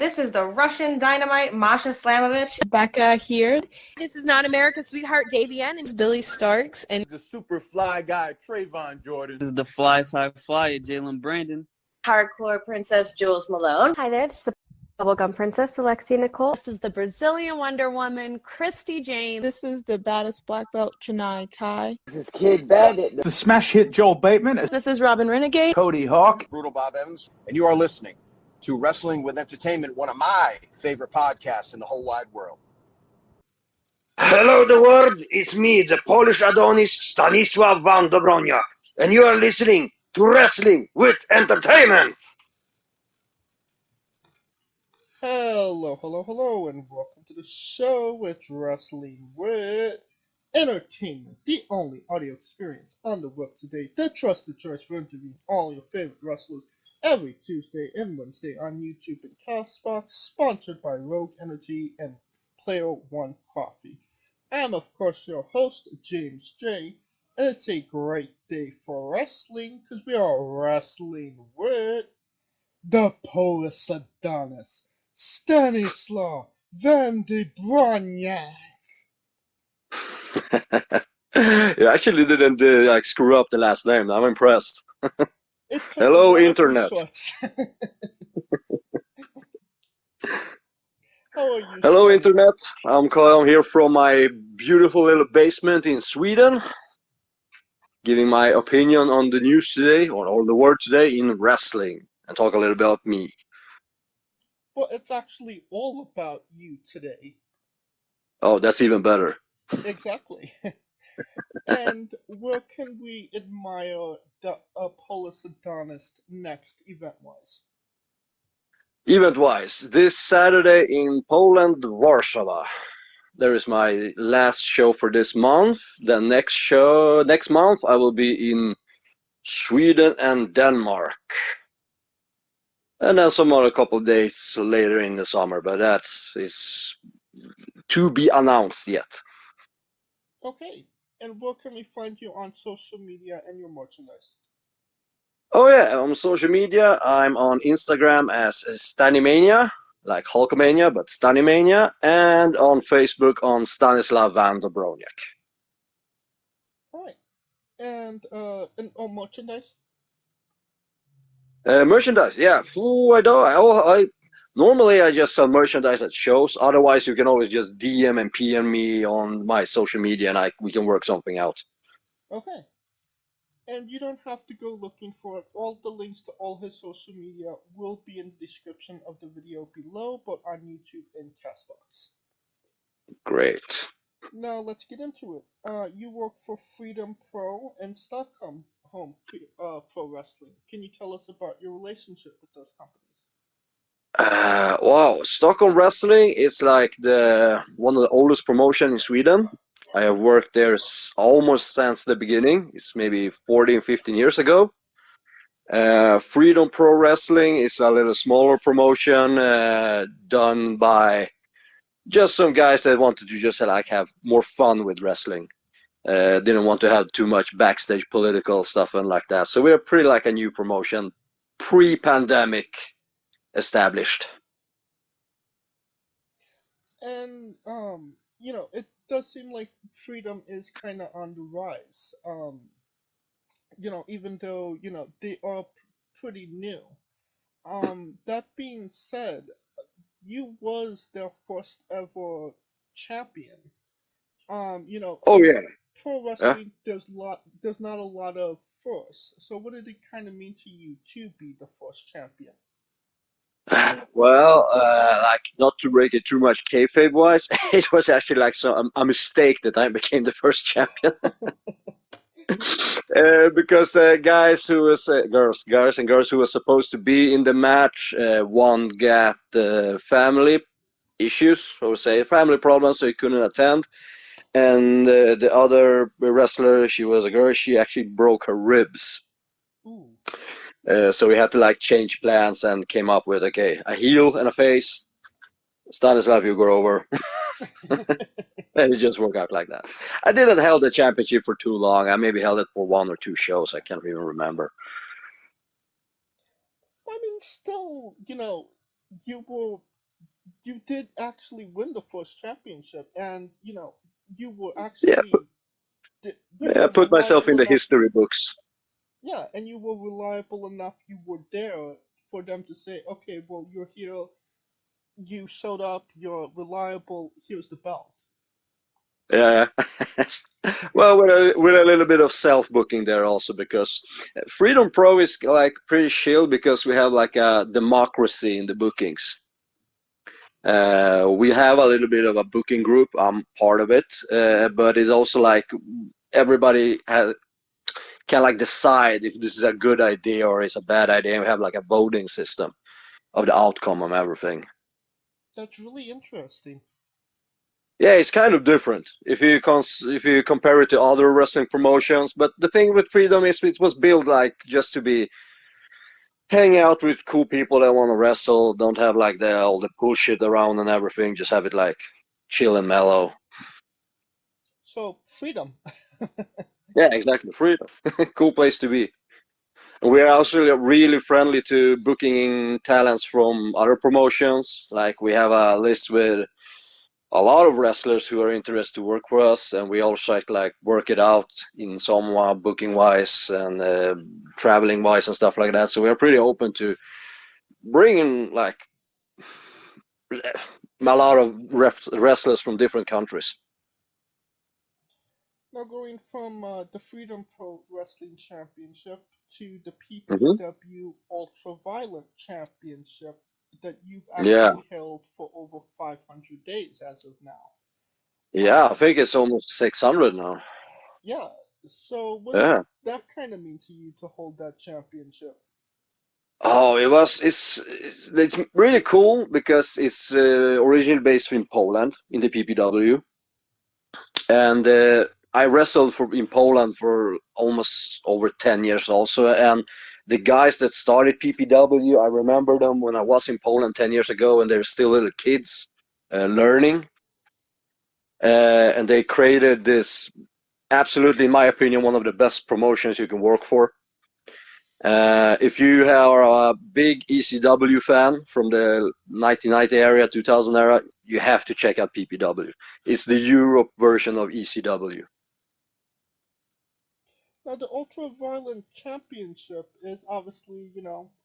This is the Russian Dynamite, Masha Slamovich. Becca here. This is not America's Sweetheart, Davian. It's Billy Starks. And the super fly guy, Trayvon Jordan. This is the fly side flyer, Jalen Brandon. Hardcore Princess, Jules Malone. Hi there, this is the Bubblegum Princess, Alexia Nicole. This is the Brazilian Wonder Woman, Christy James. This is the baddest black belt, Chennai Kai. This is Kid Bandit. The smash hit Joel Bateman. This is Robin Renegade. Cody Hawk. Brutal Bob Evans. And you are listening to Wrestling with Entertainment, one of my favorite podcasts in the whole wide world. Hello, the world. It's me, the Polish Adonis, Stanisław Van Dobroniak. And you are listening to Wrestling with Entertainment. Hello, and welcome to the show with Wrestling with Entertainment, the only audio experience on the web today, the trusted choice for interviewing all your favorite wrestlers every Tuesday and Wednesday on YouTube and Castbox, sponsored by Rogue Energy and Player One Coffee. I am, of course, your host, James J., and it's a great day for wrestling because we are wrestling with the Polish Adonis, Stanisław Van Dobroniak. You actually didn't screw up the last name. I'm impressed. Hello, Internet. How are you? Hello, Internet. I'm here from my beautiful little basement in Sweden, giving my opinion on the news today, or the word today in wrestling, and talk a little bit about me. Well, it's actually all about you today. Oh, that's even better. Exactly. And where can we admire the Polish Adonis next, event-wise? Event-wise, this Saturday in Poland, Warsaw. There is my last show for this month. The next month, I will be in Sweden and Denmark. And then some other couple of days later in the summer, but that is to be announced yet. Okay. And where can we find you on social media and your merchandise? Oh yeah, on social media, I'm on Instagram as Stanimania, like Hulkamania, but Stanimania, and on Facebook on Stanisław Van Dobroniak. Alright. And on merchandise? Merchandise, yeah. Normally I just sell merchandise at shows. Otherwise, you can always just DM and PM me on my social media, and we can work something out. Okay. And you don't have to go looking for it. All the links to all his social media will be in the description of the video below, but on YouTube and Castbox. Great. Now let's get into it. You work for Freedom Pro and Stockholm Pro Wrestling. Can you tell us about your relationship with those companies? Wow, Stockholm Wrestling is like one of the oldest promotion in Sweden. I have worked there almost since the beginning. It's maybe 14, 15 years ago. Freedom Pro Wrestling is a little smaller promotion done by just some guys that wanted to just have more fun with wrestling. Didn't want to have too much backstage political stuff and like that. So we're pretty like a new promotion, pre-pandemic established. And it does seem like Freedom is kind of on the rise. Even though they are pretty new. That being said, you was their first ever champion. Oh yeah. Pro wrestling, there's not a lot of firsts. So what did it kind of mean to you to be the first champion? Well, not to break it too much kayfabe wise, it was actually a mistake that I became the first champion. Because the guys and girls who were supposed to be in the match, one got family issues, family problems, so he couldn't attend. And the other wrestler, she was a girl, she actually broke her ribs. Ooh. So we had to change plans and came up with a heel and a face. Stanislav, you go over. And it just worked out like that. I didn't hold the championship for too long. I maybe held it for 1 or 2 shows. I can't even remember. I mean, still, you were you did actually win the first championship, and you were Yeah, actually you yeah, were put myself reliable in the enough. history books. Yeah, and you were reliable enough. You were there for them to say, okay, well, you're here. You showed up. You're reliable. Here's the belt. Yeah. Well, with a little bit of self-booking there also, because Freedom Pro is like pretty chill because we have like a democracy in the bookings. We have a little bit of a booking group. I'm part of it, but it's also like everybody can like decide if this is a good idea or it's a bad idea. We have like a voting system of the outcome of everything. That's really interesting. Yeah, it's kind of different if you compare it to other wrestling promotions. But the thing with Freedom is it was built like just to be hang out with cool people that want to wrestle. Don't have like all the bullshit around and everything. Just have it like chill and mellow. So freedom. Yeah, exactly. Freedom. Cool place to be. And we are also really friendly to booking talents from other promotions. Like we have a list with a lot of wrestlers who are interested to work for us, and we also like work it out in some booking wise and traveling wise and stuff like that. So we are pretty open to bringing like a lot of wrestlers from different countries. Now going from the Freedom Pro Wrestling Championship to the Hmm. PPW Ultraviolence Championship that you've Yeah, actually held for over 500 days as of now. yeah, I think it's almost 600 now. Yeah. So what did Yeah. that kind of mean to you to hold that championship? Oh, it's really cool because it's originally based in Poland in the PPW, and I wrestled in Poland for almost over 10 years also. And the guys that started PPW, I remember them when I was in Poland 10 years ago, and they're still little kids learning. And they created this, absolutely, in my opinion, one of the best promotions you can work for. If you are a big ECW fan from the 1990 area, 2000 era, you have to check out PPW. It's the Europe version of ECW. Now the Ultraviolent Championship is obviously,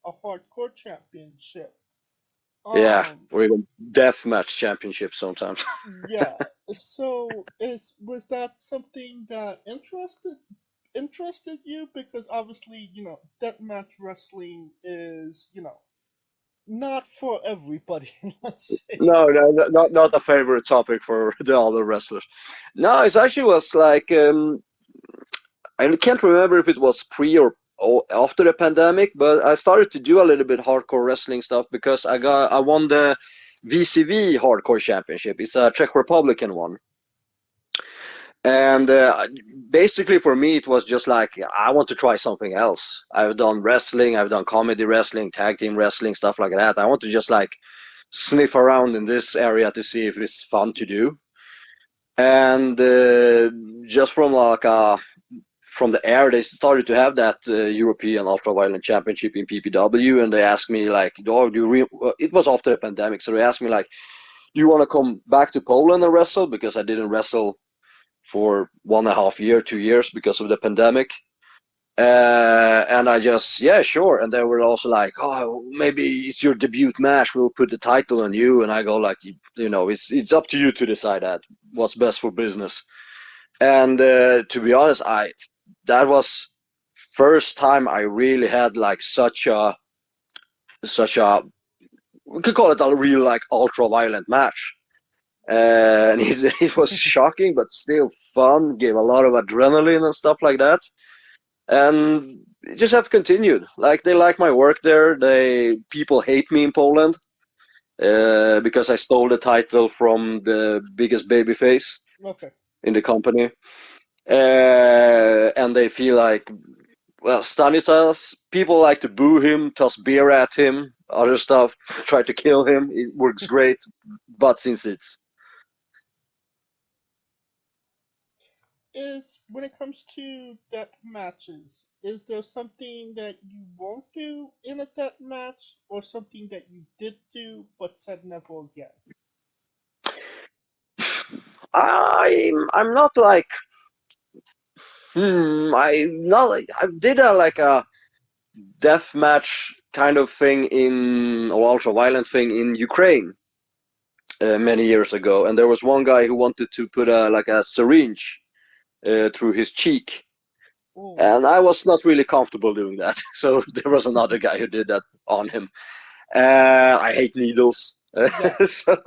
a hardcore championship. Yeah, Um, or even deathmatch championship sometimes. yeah. So is was that something that interested you? Because obviously, deathmatch wrestling is, not for everybody, let's say. No, not a favorite topic for the other wrestlers. No, it actually was like I can't remember if it was pre or after the pandemic, but I started to do a little bit hardcore wrestling stuff because I won the VCV Hardcore Championship. It's a Czech Republican one. And basically, for me, it was just like I want to try something else. I've done wrestling, I've done comedy wrestling, tag team wrestling, stuff like that. I want to just like sniff around in this area to see if it's fun to do. And just from the air, they started to have that European Ultraviolent Championship in PPW, and they asked me like, "Oh, it was after the pandemic, so they asked me like, do you want to come back to Poland and wrestle? Because I didn't wrestle for 1.5 year, 2 years because of the pandemic. And I just, yeah, sure. And they were also like, oh, maybe it's your debut match. We'll put the title on you. And I go like, it's up to you to decide what's best for business. And to be honest, that was first time I really had like such a we could call it a real like ultra violent match. And it was shocking, but still fun. Gave a lot of adrenaline and stuff like that. And it just have continued. Like they like my work there. People hate me in Poland because I stole the title from the biggest babyface Okay. in the company, and they feel like, well, Stanisław. People like to boo him, toss beer at him, other stuff, try to kill him. It works great, but since it's Is when it comes to death matches, is there something that you won't do in a death match, or something that you did do but said never again? I'm not like I did a death match kind of thing or ultra violent thing in Ukraine many years ago, and there was one guy who wanted to put a syringe through his cheek, Ooh. and I was not really comfortable doing that. So there was another guy who did that on him. I hate needles. Yeah. So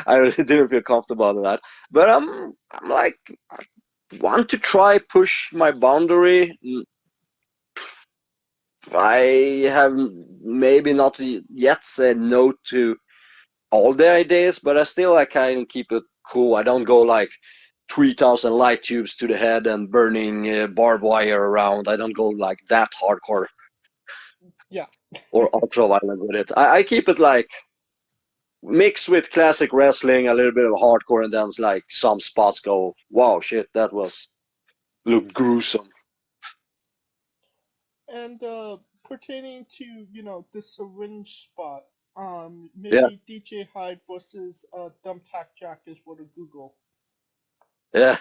I really didn't feel comfortable with that. But I'm like, I want to try push my boundary. I have maybe not yet said no to all the ideas, but I still kind of keep it cool. I don't go like 3,000 light tubes to the head and burning barbed wire around. I don't go like that hardcore. Yeah. Or ultra violent with it. I keep it like mixed with classic wrestling, a little bit of hardcore, and then like some spots go, wow, shit, that looked gruesome. And pertaining to the syringe spot, maybe Yeah. DJ Hyde versus Thumbtack Jack is what I Google. Yeah.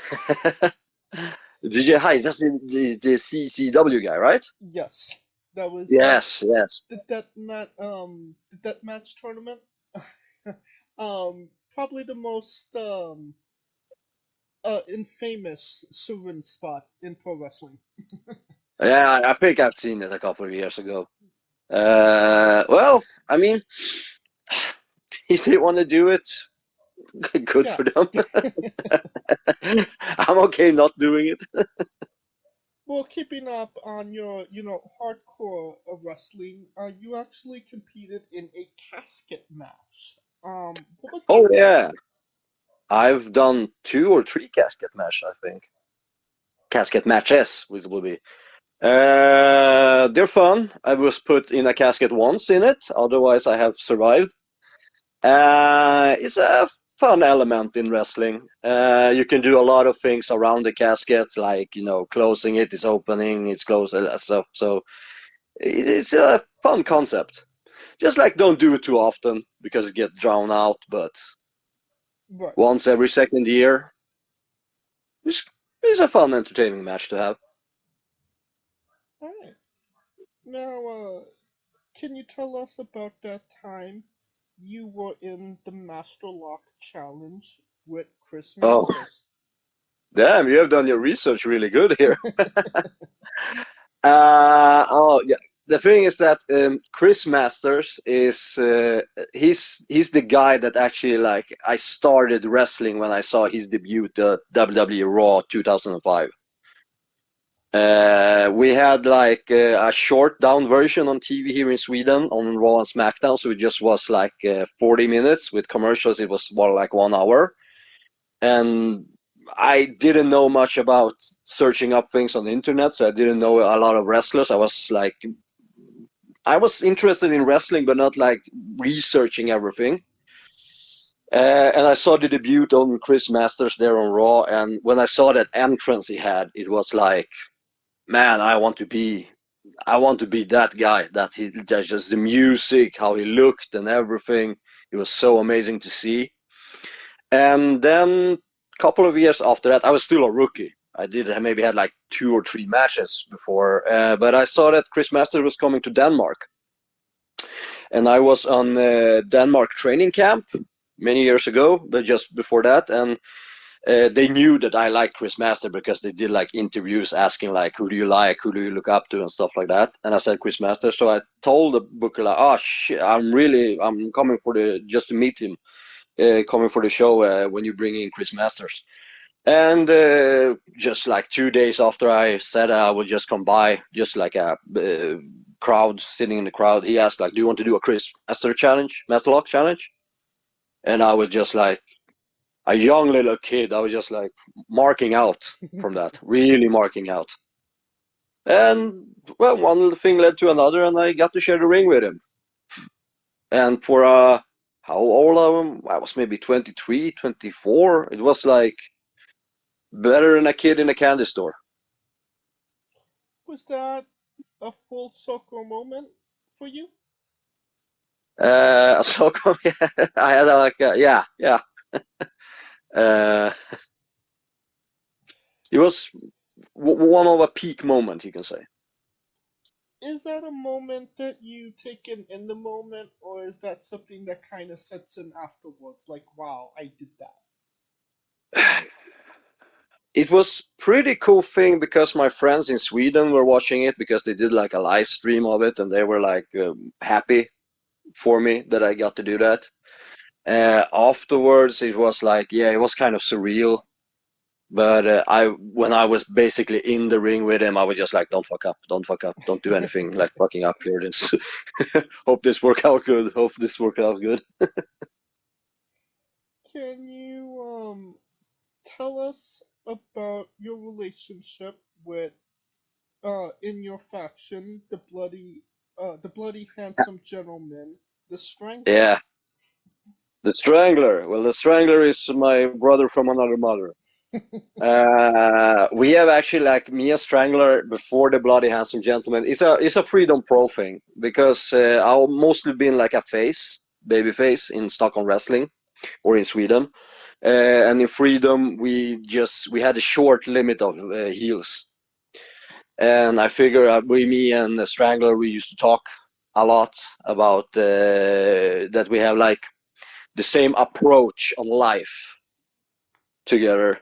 DJ Hyde, that's the CCW guy, right? Yes, that was Yes. the deathmatch tournament. Probably the most infamous syringe spot in pro wrestling. Yeah, I think I've seen it a couple of years ago. Well, I mean, if they want to do it, good Yeah. for them. I'm okay not doing it. Well, keeping up on your, hardcore of wrestling, you actually competed in a casket match. What was that Oh about? yeah, I've done 2 or 3 casket matches, I think. Casket matches, which will be. They're fun. I was put in a casket once in it. Otherwise, I have survived. It's a fun element in wrestling. You can do a lot of things around the casket, like closing it, it's opening, it's closed, stuff. So it's a fun concept. Just like don't do it too often because it gets drowned out. But Right. once every second year, it's a fun, entertaining match to have. All right. Now, can you tell us about that time you were in the Master Lock Challenge with Chris Oh, Masters? damn! You have done your research really good here. Oh yeah. The thing is that Chris Masters is he's the guy that actually I started wrestling when I saw his debut at WWE Raw 2005. We had a short down version on TV here in Sweden on Raw and SmackDown, so it just was 40 minutes with commercials. It was more like 1 hour, and I didn't know much about searching up things on the internet, so I didn't know a lot of wrestlers. I was interested in wrestling, but not researching everything. And I saw the debut on Chris Masters there on Raw, and when I saw that entrance he had, it was like, man, I want to be that guy. That's just the music, how he looked, and everything. It was so amazing to see. And then a couple of years after that, I was still a rookie. I maybe had 2 or 3 matches before, but I saw that Chris Masters was coming to Denmark, and I was on Denmark training camp many years ago, but just before that, and they knew that I liked Chris Masters because they did interviews asking who do you like, who do you look up to, and stuff like that. And I said Chris Masters, so I told the booker oh shit, I'm coming just to meet him, coming for the show when you bring in Chris Masters. And just 2 days after I said I would just come by, just a crowd sitting in the crowd, he asked do you want to do a Chris Master Lock challenge? And I was just a young little kid. I was just marking out from that, really marking out. And well, one little thing led to another, and I got to share the ring with him. And for how old I was maybe 23, 24. It was better than a kid in a candy store. Was that a full circle moment for you? So I had yeah. Uh, it was one of a peak moment, you can say. Is that a moment that you take in the moment, or is that something that kind of sets in afterwards? Like, wow, I did that. It was pretty cool thing because my friends in Sweden were watching it because they did like a live stream of it and they were like happy for me that I got to do that. Afterwards, it was like, yeah, it was kind of surreal. But when I was basically in the ring with him, I was just like, don't fuck up, don't do anything like fucking up here. This, hope this work out good. Hope this work out good. Can you tell us about your relationship with in your faction, the bloody handsome gentleman, the Strangler? Yeah, the Strangler. Well, the Strangler is my brother from another mother. We have actually like me and Strangler before the Bloody Handsome Gentleman. It's a Freedom Pro thing because I've mostly been like a baby face in Stockholm Wrestling or in Sweden. And in Freedom, we had a short limit of heels. And I figure me and Strangler, we used to talk a lot about that we have like the same approach on life together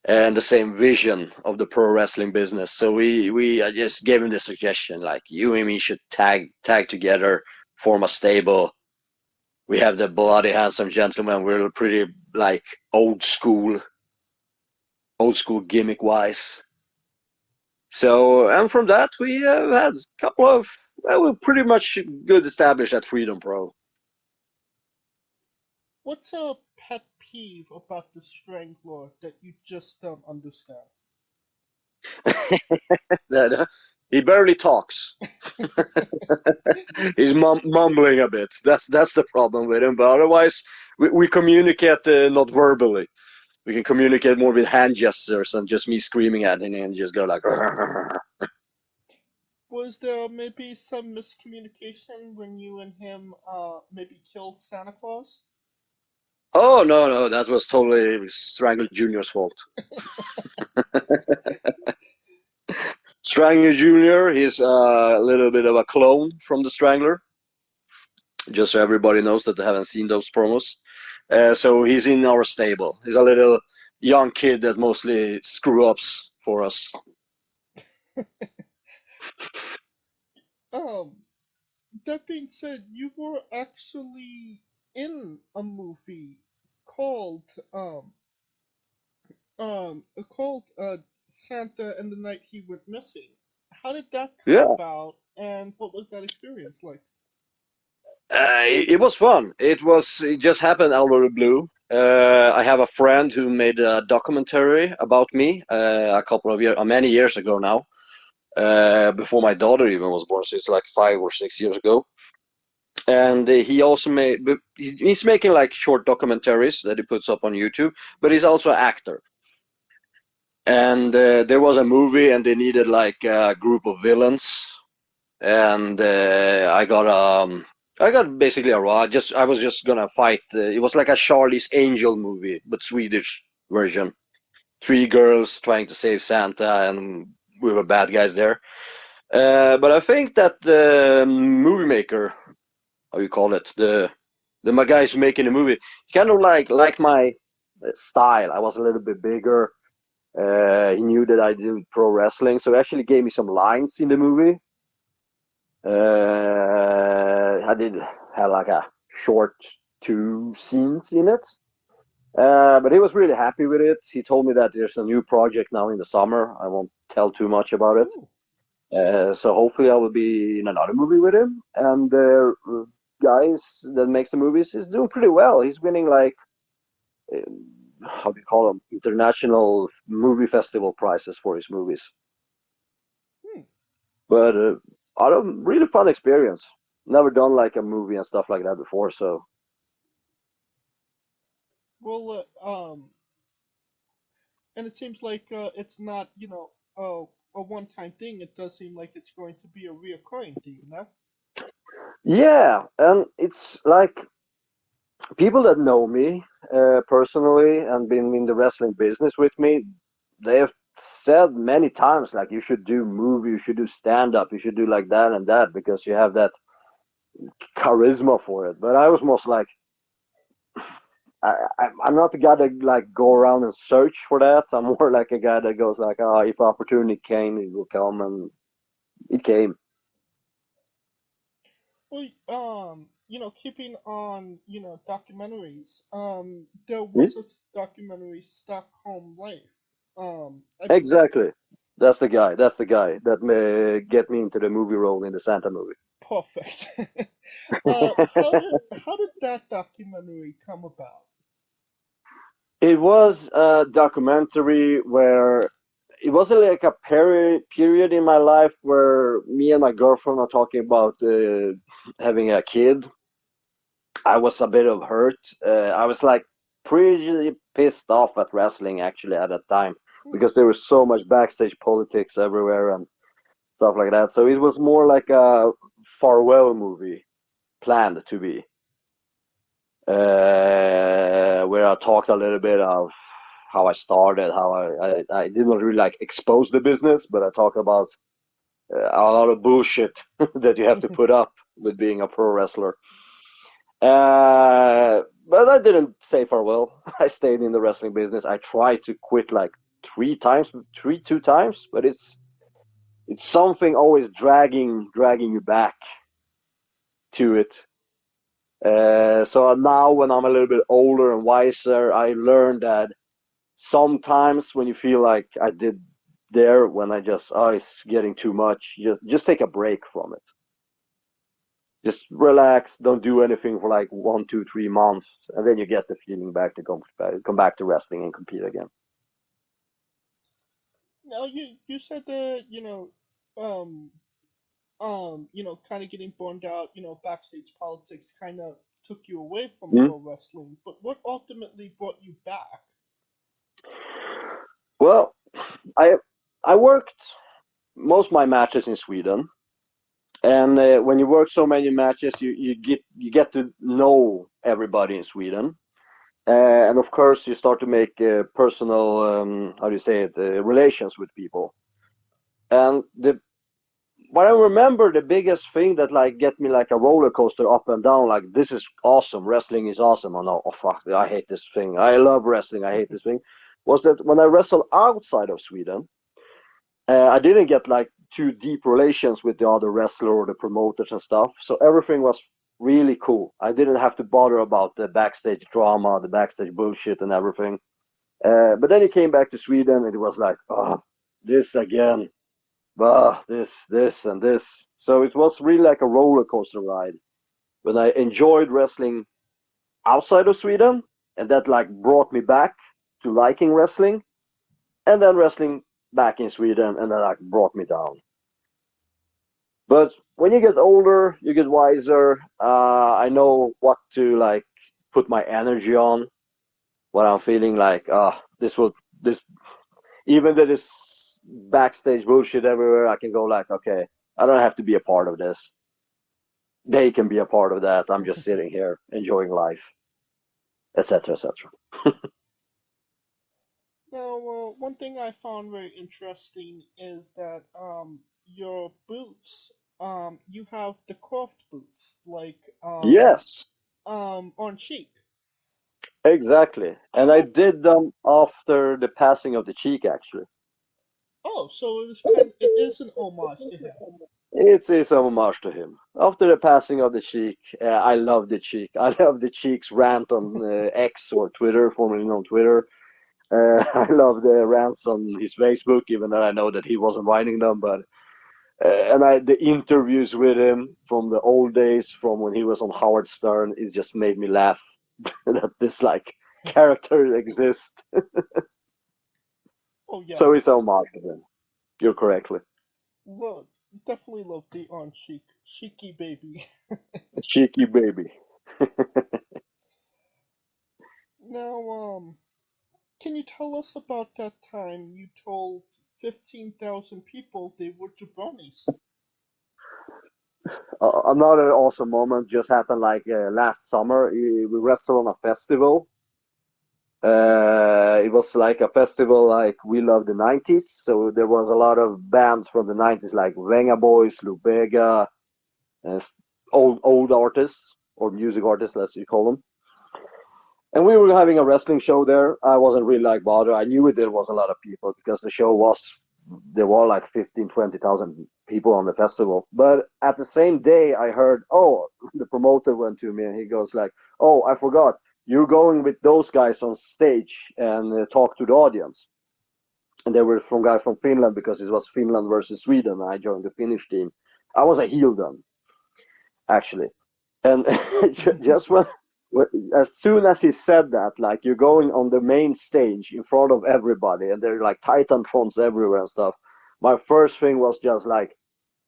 and the same vision of the pro wrestling business. So I just gave him the suggestion like you and me should tag together, form a stable. We have the Bloody Handsome Gentleman. We're pretty like old school gimmick wise. So and from that we had a couple of we're pretty much good established at Freedom Pro. What's a pet peeve about the Strangler that you just don't understand? He barely talks. He's mumbling a bit. That's the problem with him. But otherwise, we communicate not verbally. We can communicate more with hand gestures and just me screaming at him and just go like. Was there maybe some miscommunication when you and him maybe killed Santa Claus? Oh no, that was totally Strangle Junior's fault. Strangler Junior, he's a little bit of a clone from the Strangler. Just so everybody knows that they haven't seen those promos. So he's in our stable. He's a little young kid that mostly screw ups for us. That being said, you were actually in a movie called called Santa and the Night He Went Missing. How did that come Yeah. about, and what was that experience like? It was fun. It just happened out of the blue. I have a friend who made a documentary about me many years ago now, before my daughter even was born. So it's like 5 or 6 years ago. And he also he's making like short documentaries that he puts up on YouTube, but he's also an actor. And there was a movie, and they needed like a group of villains, and I got basically a raw. I was just gonna fight. It was like a Charlie's Angel movie, but Swedish version. 3 girls trying to save Santa, and we were bad guys there. But I think that the movie maker, how you call it, the my guys making the movie, kind of like my style. I was a little bit bigger. He knew that I do pro wrestling, so he actually gave me some lines in the movie. I did have like a short 2 scenes in it. But he was really happy with it. He told me that there's a new project now in the summer. I won't tell too much about it. So hopefully I will be in another movie with him. And the guys that makes the movies is doing pretty well. He's winning like, how do you call them? International movie festival prizes for his movies. But a really fun experience. Never done like a movie and stuff like that before, so. Well, and it seems like it's not, a one-time thing. It does seem like it's going to be a reoccurring thing, no? Yeah, and it's like people that know me personally and been in the wrestling business with me, they have said many times like you should do movie, you should do stand up, you should do like that and that because you have that charisma for it. But I was most like I'm not the guy that like go around and search for that. I'm more like a guy that goes like, oh, if opportunity came, it will come, and it came. Well, keeping on, documentaries. There Hmm? was a documentary, Stockholm Life. I Exactly. That's the guy. That's the guy that may get me into the movie role in the Santa movie. Perfect. How did that documentary come about? It was a documentary where it was like a period in my life where me and my girlfriend are talking about having a kid. I was a bit of hurt. I was like pretty pissed off at wrestling actually at that time because there was so much backstage politics everywhere and stuff like that. So it was more like a farewell movie planned to be, where I talked a little bit of how I started, how I didn't really like expose the business, but I talked about a lot of bullshit that you have to put up with being a pro wrestler. But I didn't say farewell. I stayed in the wrestling business. I tried to quit like two times, but it's something always dragging you back to it. So now when I'm a little bit older and wiser, I learned that sometimes when you feel like I did there, when I just, oh, it's getting too much, just take a break from it. Just relax, don't do anything for like 1, 2, 3 months, and then you get the feeling back to come back to wrestling and compete again. Now you said that um kind of getting burned out. Backstage politics kind of took you away from Mm. pro wrestling. But what ultimately brought you back? Well, I I worked most of my matches in Sweden, and when you work so many matches, you get to know everybody in Sweden. And of course, you start to make personal, how do you say it, relations with people. And what I remember, the biggest thing that like get me like a roller coaster up and down, like this is awesome, wrestling is awesome. Oh no, oh fuck, I hate this thing. I love wrestling, I hate this thing. Was that when I wrestled outside of Sweden, I didn't get like too deep relations with the other wrestler or the promoters and stuff. So everything was really cool. I didn't have to bother about the backstage drama, the backstage bullshit, and everything. But then he came back to Sweden and it was like, oh, this again, this, and this. So it was really like a roller coaster ride. When I enjoyed wrestling outside of Sweden, and that like brought me back to liking wrestling, and then wrestling back in Sweden, and that like brought me down. But when you get older, you get wiser. I know what to like put my energy on. What I'm feeling like, this even though there's backstage bullshit everywhere, I can go like, okay, I don't have to be a part of this. They can be a part of that. I'm just sitting here enjoying life, etc., etc. Now, one thing I found very interesting is that your boots, you have the craft boots, like Yes, on Chic. exactly. And I How? did them after the passing of the Cheek, actually. Oh, so it is an homage to him. It's a homage to him. After the passing of the Cheek, I love the Cheek. I love the Cheek's rant on X or Twitter, formerly known Twitter. I love the rants on his Facebook, even though I know that he wasn't writing them. But the interviews with him from the old days, from when he was on Howard Stern, it just made me laugh that this like character exists. Oh yeah, So it's a homage to him. You're correctly. well, definitely love the on Chic, Cheeky baby. Cheeky baby. Now, can you tell us about that time you told 15,000 people, they were jabronis. Another awesome moment just happened like last summer. We wrestled on a festival. It was like a festival like We Love the 90s. So there was a lot of bands from the 90s like Venga Boys, Lubega, and old artists or music artists, as you call them. And we were having a wrestling show there. I wasn't really like bothered. I knew there was a lot of people because the show was, there were like 15, 20,000 people on the festival. But at the same day, I heard, oh, the promoter went to me and he goes like, oh, I forgot. You're going with those guys on stage and talk to the audience. And they were from guys from Finland because it was Finland versus Sweden. I joined the Finnish team. I was a heel then, actually. And just as soon as he said that, like you're going on the main stage in front of everybody, and there are like Titantrons everywhere and stuff. My first thing was just like,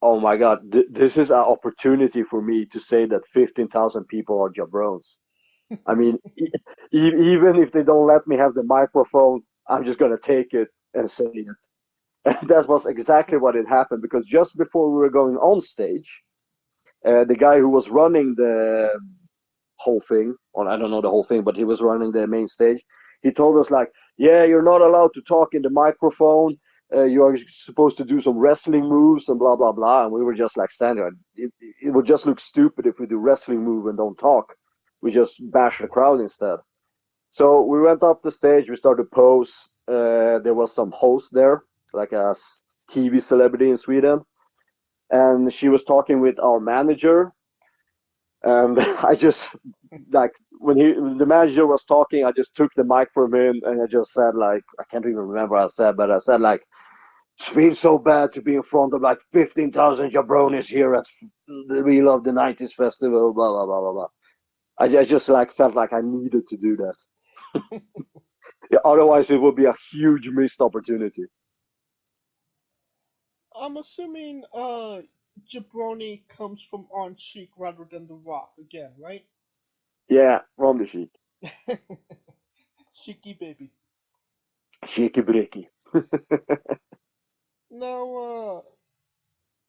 oh my God, this is an opportunity for me to say that 15,000 people are jabrones. I mean, even if they don't let me have the microphone, I'm just gonna take it and say it. And that was exactly what had happened because just before we were going on stage, the guy who was running the whole thing, or I don't know the whole thing, but he was running the main stage. He told us like, yeah, you're not allowed to talk in the microphone. You are supposed to do some wrestling moves and blah, blah, blah. And we were just like standing there. It would just look stupid if we do wrestling move and don't talk. We just bash the crowd instead. So we went up the stage. We started to pose. There was some host there, like a TV celebrity in Sweden. And she was talking with our manager. And I just, like, when the manager was talking, I just took the mic from him and I just said, like, I can't even remember what I said, but I said, like, it feels so bad to be in front of, like, 15,000 jabronis here at the We Love the 90s festival, blah, blah, blah, blah, blah. I just, like, felt like I needed to do that. Yeah, otherwise, it would be a huge missed opportunity. I'm assuming jabroni comes from on Chic rather than The Rock again, right? Yeah, from the Chic. Cheeky baby. Cheeky breaky. Now,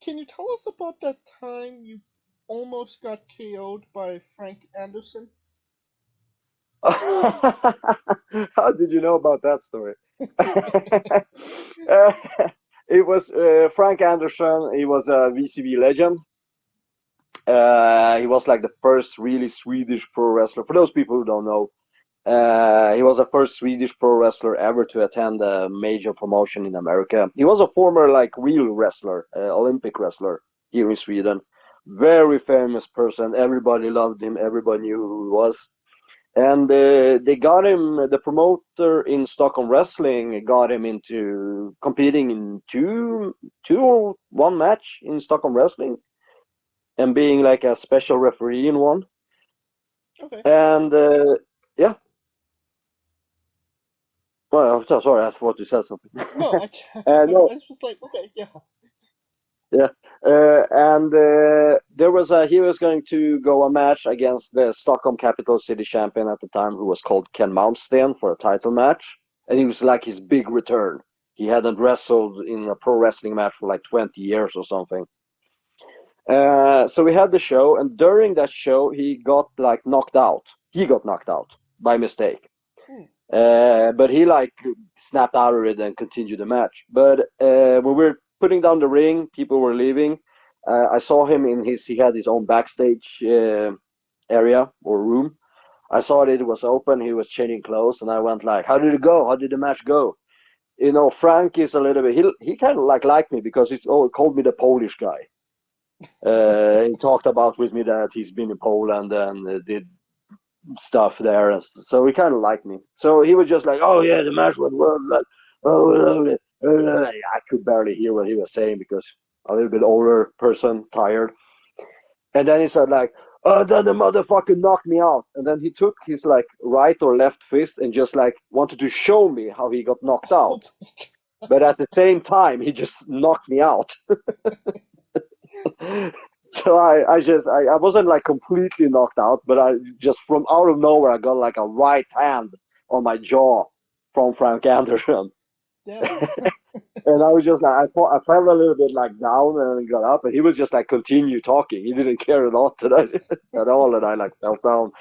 can you tell us about that time you almost got KO'd by Frank Andersson? How did you know about that story? It was Frank Andersson. He was a VCB legend. He was like the first really Swedish pro wrestler. For those people who don't know, he was the first Swedish pro wrestler ever to attend a major promotion in America. He was a former like real wrestler, Olympic wrestler here in Sweden. Very famous person. Everybody loved him. Everybody knew who he was. And they got him, the promoter in Stockholm Wrestling got him into competing in two or one match in Stockholm Wrestling and being like a special referee in one. Okay. And yeah. Well, I'm so sorry, I thought you said something. No, no. I was just like, okay, yeah. Yeah, and there was he was going to go a match against the Stockholm Capital City champion at the time, who was called Ken Malmsten, for a title match, and it was like his big return. He hadn't wrestled in a pro wrestling match for like 20 years or something. So we had the show, and during that show, he got like knocked out. He got knocked out by mistake. But he like snapped out of it and continued the match. But when we were putting down the ring, people were leaving. I saw him he had his own backstage area or room. I saw that it was open. He was changing clothes, and I went like, "How did it go? How did the match go?" You know, Frank is a little bit. He kind of like liked me because he called me the Polish guy. He talked about with me that he's been in Poland and did stuff there, and so he kind of liked me. So he was just like, "Oh yeah, the match went well." Like, oh, I could barely hear what he was saying because a little bit older person, tired. And then he said like, "Oh, then the motherfucker knocked me out." And then he took his like right or left fist and just like wanted to show me how he got knocked out. But at the same time, he just knocked me out. So I wasn't like completely knocked out, but I just from out of nowhere I got like a right hand on my jaw from Frank Andersson. Damn. And I was just like, I felt a little bit like down and got up, and he was just like continue talking. He didn't care at all at all, and I like felt down.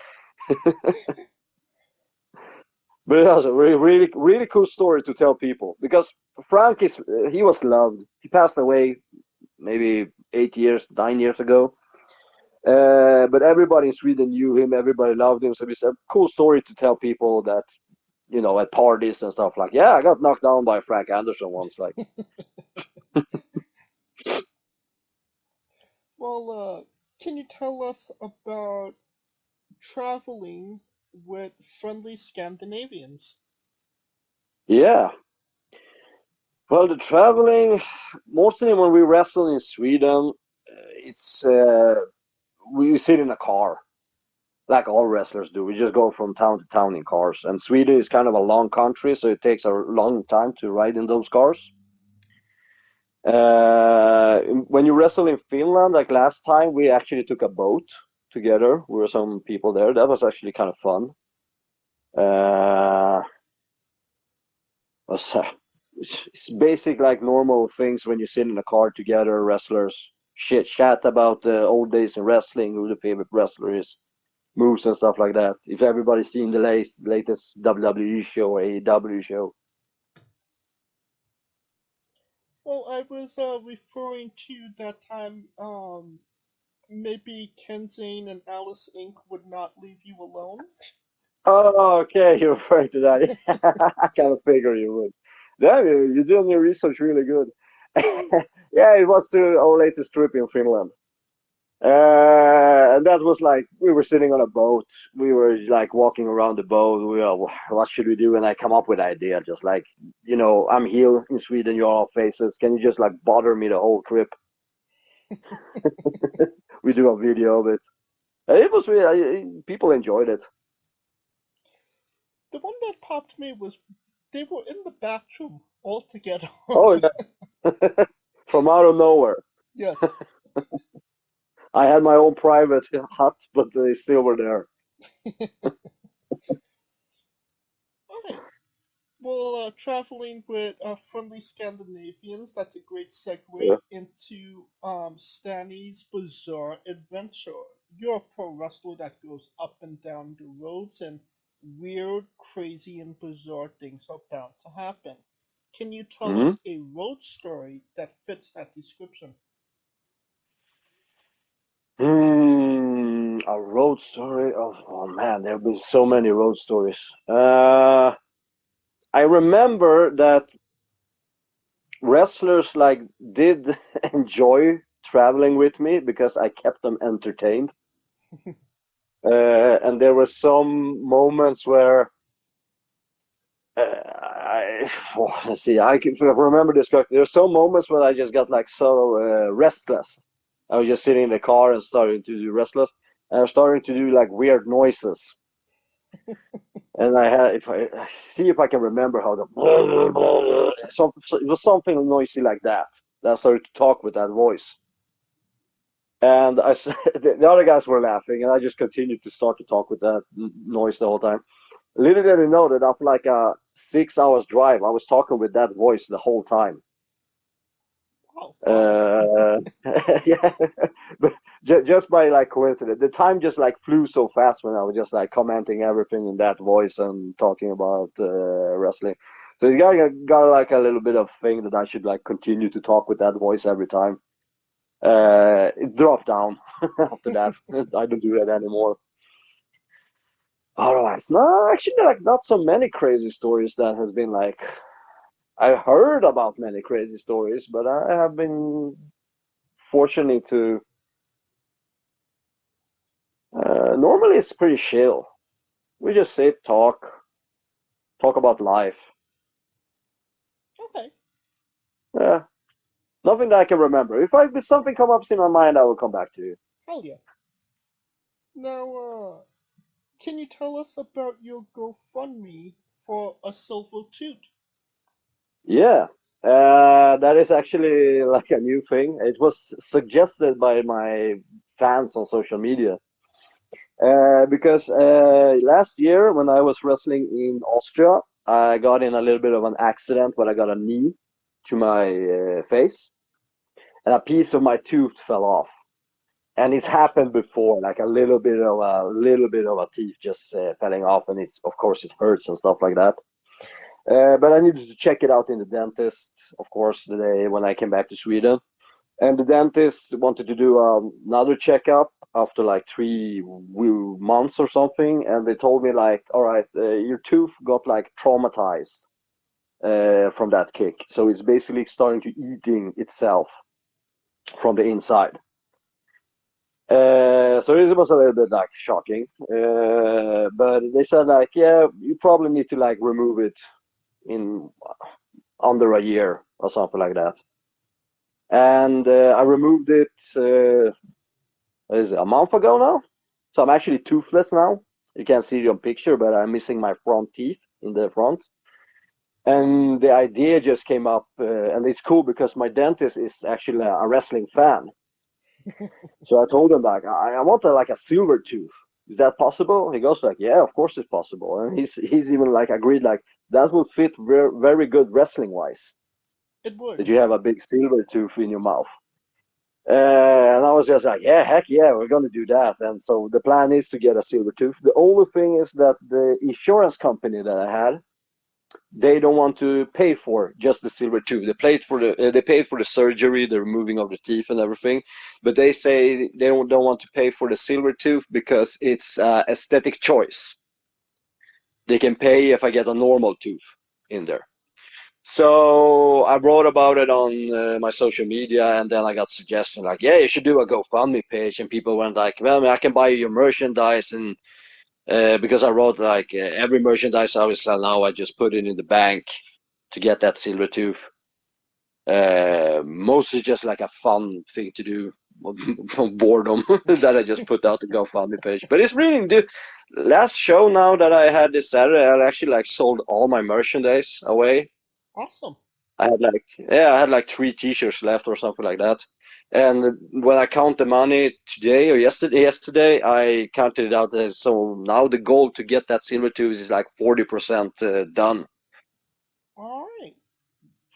But it was a really, really cool story to tell people because Frank he was loved. He passed away maybe 9 years ago. But everybody in Sweden knew him. Everybody loved him. So it's a cool story to tell people that, at parties and stuff like, yeah, I got knocked down by Frank Andersson once. Like, Well, can you tell us about traveling with friendly Scandinavians? yeah. Well, the traveling, mostly when we wrestle in Sweden, it's we sit in a car, like all wrestlers do. We just go from town to town in cars. And Sweden is kind of a long country, so it takes a long time to ride in those cars. When you wrestle in Finland, like last time, we actually took a boat together. We were some people there. That was actually kind of fun. Was it's basic like normal things when you sit in a car together, wrestlers chat about the old days in wrestling, who the favorite wrestler is, moves and stuff like that. If everybody's seen the latest WWE show or AEW show. Well, I was referring to that time. Maybe Ken Zane and Alice Inc. would not leave you alone. Oh, okay, you're referring to that. I kind of figured you would. Damn, you're doing your research really good. Yeah, it was to our latest trip in Finland. And that was like we were sitting on a boat. We were like walking around the boat. We were, what should we do? And I come up with an idea, just like, I'm here in Sweden. You're all faces. Can you just like bother me the whole trip? We do a video of it. And it was really people enjoyed it. The one that popped me was they were in the bathroom all together. Oh yeah, from out of nowhere. Yes. I had my own private hut, but they still were there. Okay. Well, traveling with friendly Scandinavians, that's a great segue Yeah. into Stanny's bizarre adventure. You're a pro wrestler that goes up and down the roads, and weird, crazy, and bizarre things are bound to happen. Can you tell Hmm. us a road story that fits that description? A road story. Oh man, there have been so many road stories. I remember that wrestlers like did enjoy traveling with me because I kept them entertained. And there were some moments where let's see, if I remember this correctly. There's some moments when I just got like so restless. I was just sitting in the car and starting to do restless, and I was starting to do like weird noises. And I had, if I see if I can remember how the it was something noisy like that. That I started to talk with that voice, and the other guys were laughing, and I just continued to start to talk with that noise the whole time. Little did they know that after like a 6 hours drive, I was talking with that voice the whole time. Oh, wow. Yeah, but just by like coincidence, the time just like flew so fast when I was just like commenting everything in that voice and talking about wrestling. So it got like a little bit of thing that I should like continue to talk with that voice every time. It dropped down after that. I don't do that anymore. All right, no, actually, like not so many crazy stories that has been like. I heard about many crazy stories, but I have been fortunate to. Normally, it's pretty chill. We just sit, talk about life. Okay. Yeah, nothing that I can remember. If something come up in my mind, I will come back to you. Hell yeah. Now, can you tell us about your GoFundMe for a silver Toot? Yeah, that is actually like a new thing. It was suggested by my fans on social media. Because last year when I was wrestling in Austria, I got in a little bit of an accident where I got a knee to my face, and a piece of my tooth fell off. And it's happened before, like a little bit of a teeth just falling off, and it's of course it hurts and stuff like that. But I needed to check it out in the dentist, of course, the day when I came back to Sweden. And the dentist wanted to do another checkup after like 3 months or something, and they told me like, all right, your tooth got like traumatized from that kick, so it's basically starting to eating itself from the inside. So it was a little bit like shocking, but they said like, yeah, you probably need to like remove it in under a year or something like that. And I removed it. What is it, a month ago now? So I'm actually toothless now. You can't see it on picture, but I'm missing my front teeth in the front. And the idea just came up, and it's cool because my dentist is actually a wrestling fan. So I told him like, I want like a silver tooth. Is that possible? He goes like, yeah, of course it's possible. And he's even like agreed like that would fit very very good wrestling wise. It would. That you have a big silver tooth in your mouth. And I was just like, yeah, heck yeah, we're gonna do that. And so the plan is to get a silver tooth. The only thing is that the insurance company that I had, they don't want to pay for just the silver tooth. They paid for the surgery, the removing of the teeth and everything, but they say they don't want to pay for the silver tooth because it's aesthetic choice. They can pay if I get a normal tooth in there. So I wrote about it on my social media, and then I got suggestions like, yeah, you should do a GoFundMe page, and people went like, well, I can buy you your merchandise, and because I wrote like every merchandise I will sell now, I just put it in the bank to get that silver tooth. Mostly just like a fun thing to do, boredom that I just put out the GoFundMe page. But it's really the last show now that I had this Saturday, I actually like sold all my merchandise away. Awesome. I had like 3 T-shirts left or something like that. And when I count the money today or yesterday, I counted it out as, so now the goal to get that silver tooth is like 40% done. All right.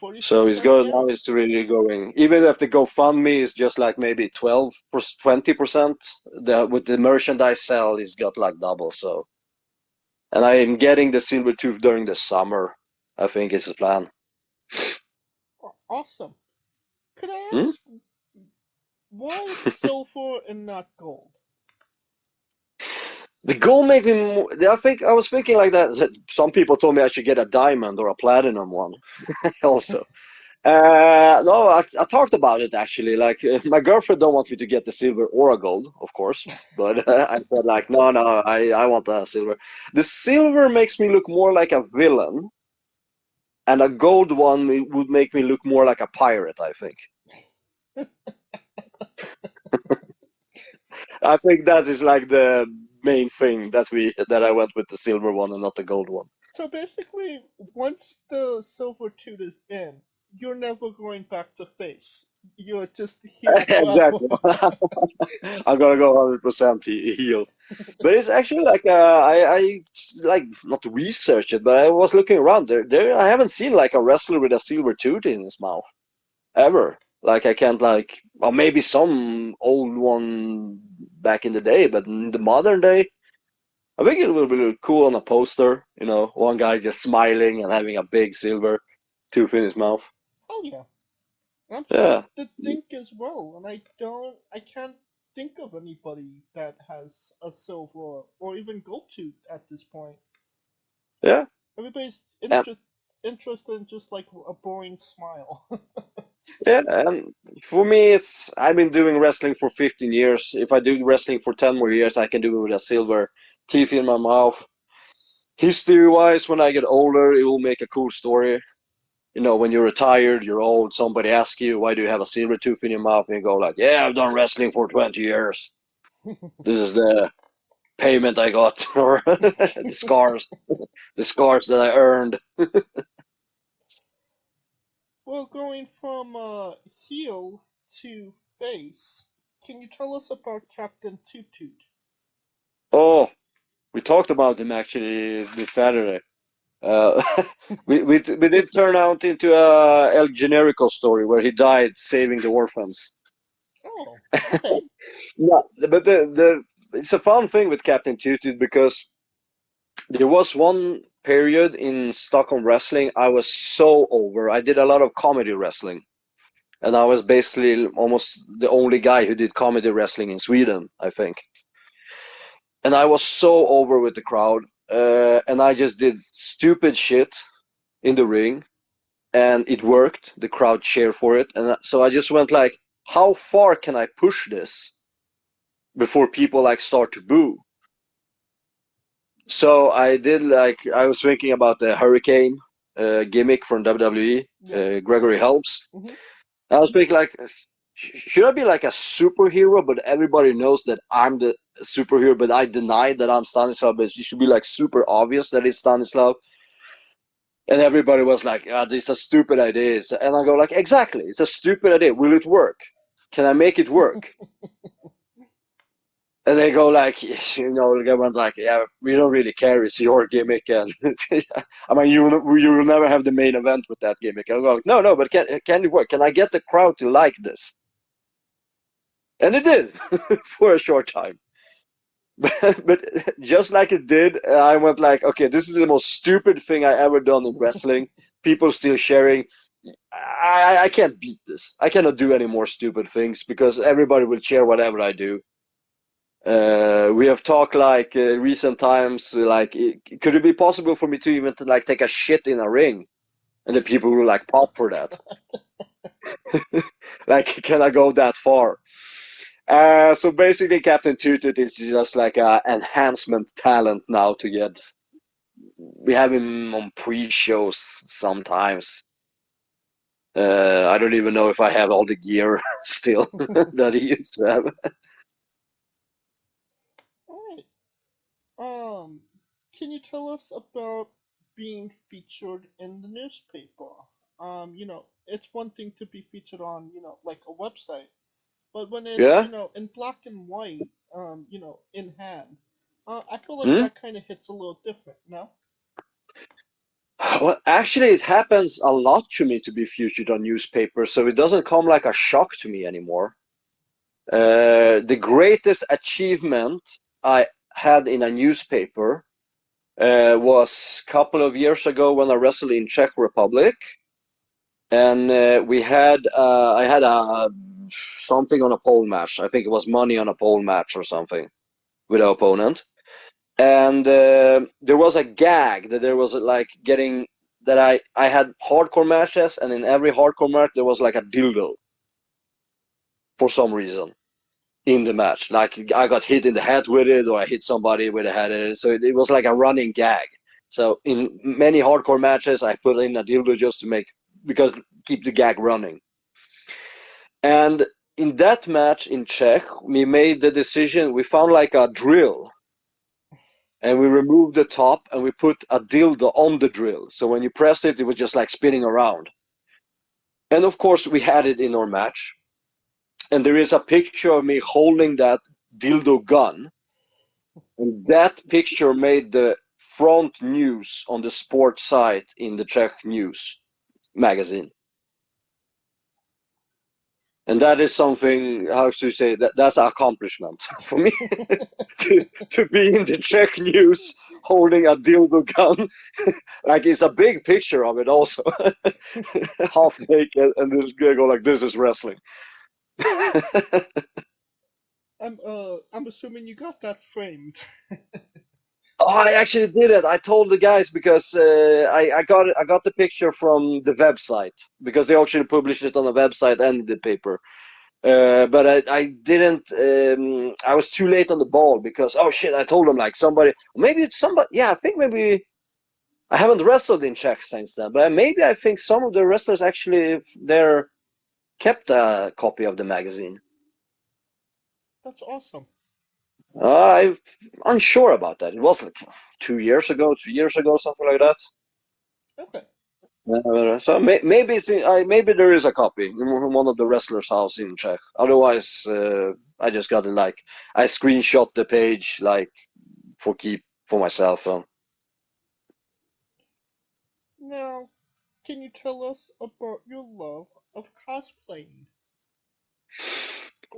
40%. So it's going now. It's really going. Even if the GoFundMe is just like maybe 12%, 20%, with the merchandise sale, it's got like double. So, and I am getting the silver tooth during the summer. I think it's the plan. Awesome. Could I Hmm? ask why silver and not gold? The gold make me. I was thinking like that. Some people told me I should get a diamond or a platinum one, also. No, I talked about it actually. Like my girlfriend don't want me to get the silver or a gold, of course. But I said like, no, I want a silver. The silver makes me look more like a villain, and a gold one would make me look more like a pirate, I think. I think that is like the main thing that I went with the silver one and not the gold one. So basically, once the silver tooth is in, you're never going back to face. You're just here forever. Exactly. I'm gonna go 100% heel. But it's actually like I like not research it, but I was looking around there. I haven't seen like a wrestler with a silver tooth in his mouth ever. Like I can't like, or maybe some old one back in the day, but in the modern day, I think it would be cool on a poster. You know, one guy just smiling and having a big silver tooth in his mouth. Oh yeah. I'm Yeah. trying to think as well, and I can't think of anybody that has a silver or even gold tooth at this point. Yeah. Everybody's And interested in just like a boring smile. yeah, and for me, I've been doing wrestling for 15 years. If I do wrestling for 10 more years, I can do it with a silver teeth in my mouth. History-wise, when I get older, it will make a cool story. You know, when you're retired, you're old, somebody asks you, why do you have a silver tooth in your mouth? And you go like, yeah, I've done wrestling for 20 years. This is the payment I got, or the scars that I earned. Well, going from heel to face, can you tell us about Captain Toot? Oh, we talked about him actually this Saturday. We did turn out into a El Generico story where he died saving the orphans. Oh, okay. Yeah, but it's a fun thing with Captain Toot because there was one period in Stockholm wrestling I was so over. I did a lot of comedy wrestling, and I was basically almost the only guy who did comedy wrestling in Sweden, I think. And I was so over with the crowd, and I just did stupid shit in the ring, and it worked. The crowd cheered for it, and so I just went like, how far can I push this before people like start to boo? So I did like, I was thinking about the Hurricane gimmick from WWE, Gregory Helms. Mm-hmm. I was thinking like, should I be like a superhero, but everybody knows that I'm the superhero, but I deny that I'm Stanislav, but you should be like super obvious that it's Stanislav. And everybody was like, these are stupid ideas. And I go like, exactly, it's a stupid idea. Will it work? Can I make it work? And they go like, they went like, yeah, we don't really care. It's your gimmick, and I mean, you will never have the main event with that gimmick. I go like, no, but can it work? Can I get the crowd to like this? And it did for a short time. But just like it did, I went like, okay, this is the most stupid thing I ever done in wrestling. People still sharing. I can't beat this. I cannot do any more stupid things because everybody will cheer whatever I do. We have talked like recent times, like could it be possible for me to even like take a shit in a ring, and the people will like pop for that. Like, can I go that far? So basically, Captain Toot is just like a enhancement talent now to get. We have him on pre-shows sometimes. I don't even know if I have all the gear still that he used to have. All right. Can you tell us about being featured in the newspaper? It's one thing to be featured on, like a website, but when it's, Yeah. in black and white, in hand, I feel like that kind of hits a little different, no? Well, actually, it happens a lot to me to be featured on newspapers, so it doesn't come like a shock to me anymore. The greatest achievement I had in a newspaper was a couple of years ago when I wrestled in Czech Republic, and I had a something on a pole match. I think it was money on a pole match or something with an opponent. And there was a gag that there was like getting that I had hardcore matches, and in every hardcore match there was like a dildo for some reason in the match. Like I got hit in the head with it, or I hit somebody with a head. So it was like a running gag. So in many hardcore matches, I put in a dildo just to keep the gag running. And in that match in Czech, we made the decision. We found like a drill. And we removed the top and we put a dildo on the drill. So when you press it, it was just like spinning around. And of course, we had it in our match. And there is a picture of me holding that dildo gun. And that picture made the front news on the sports site in the Czech news magazine. And that is something, how to say, that's an accomplishment for me to be in the Czech news holding a dildo gun. Like, it's a big picture of it also. Half naked, and this guy go like, this is wrestling. I'm assuming you got that framed. Oh, I actually did it. I told the guys because I got the picture from the website because they actually published it on the website and the paper. But I didn't. I was too late on the ball because oh shit! I told them like maybe it's somebody. Yeah, I think maybe I haven't wrestled in Czech since then. But maybe I think some of the wrestlers actually kept a copy of the magazine. That's awesome. I'm unsure about that. It was like 2 years ago, 3 years ago, something like that. Okay. So maybe maybe there is a copy in one of the wrestlers' house in Czech. Otherwise, I just got it like I screenshot the page like for myself. Now, can you tell us about your love of cosplaying?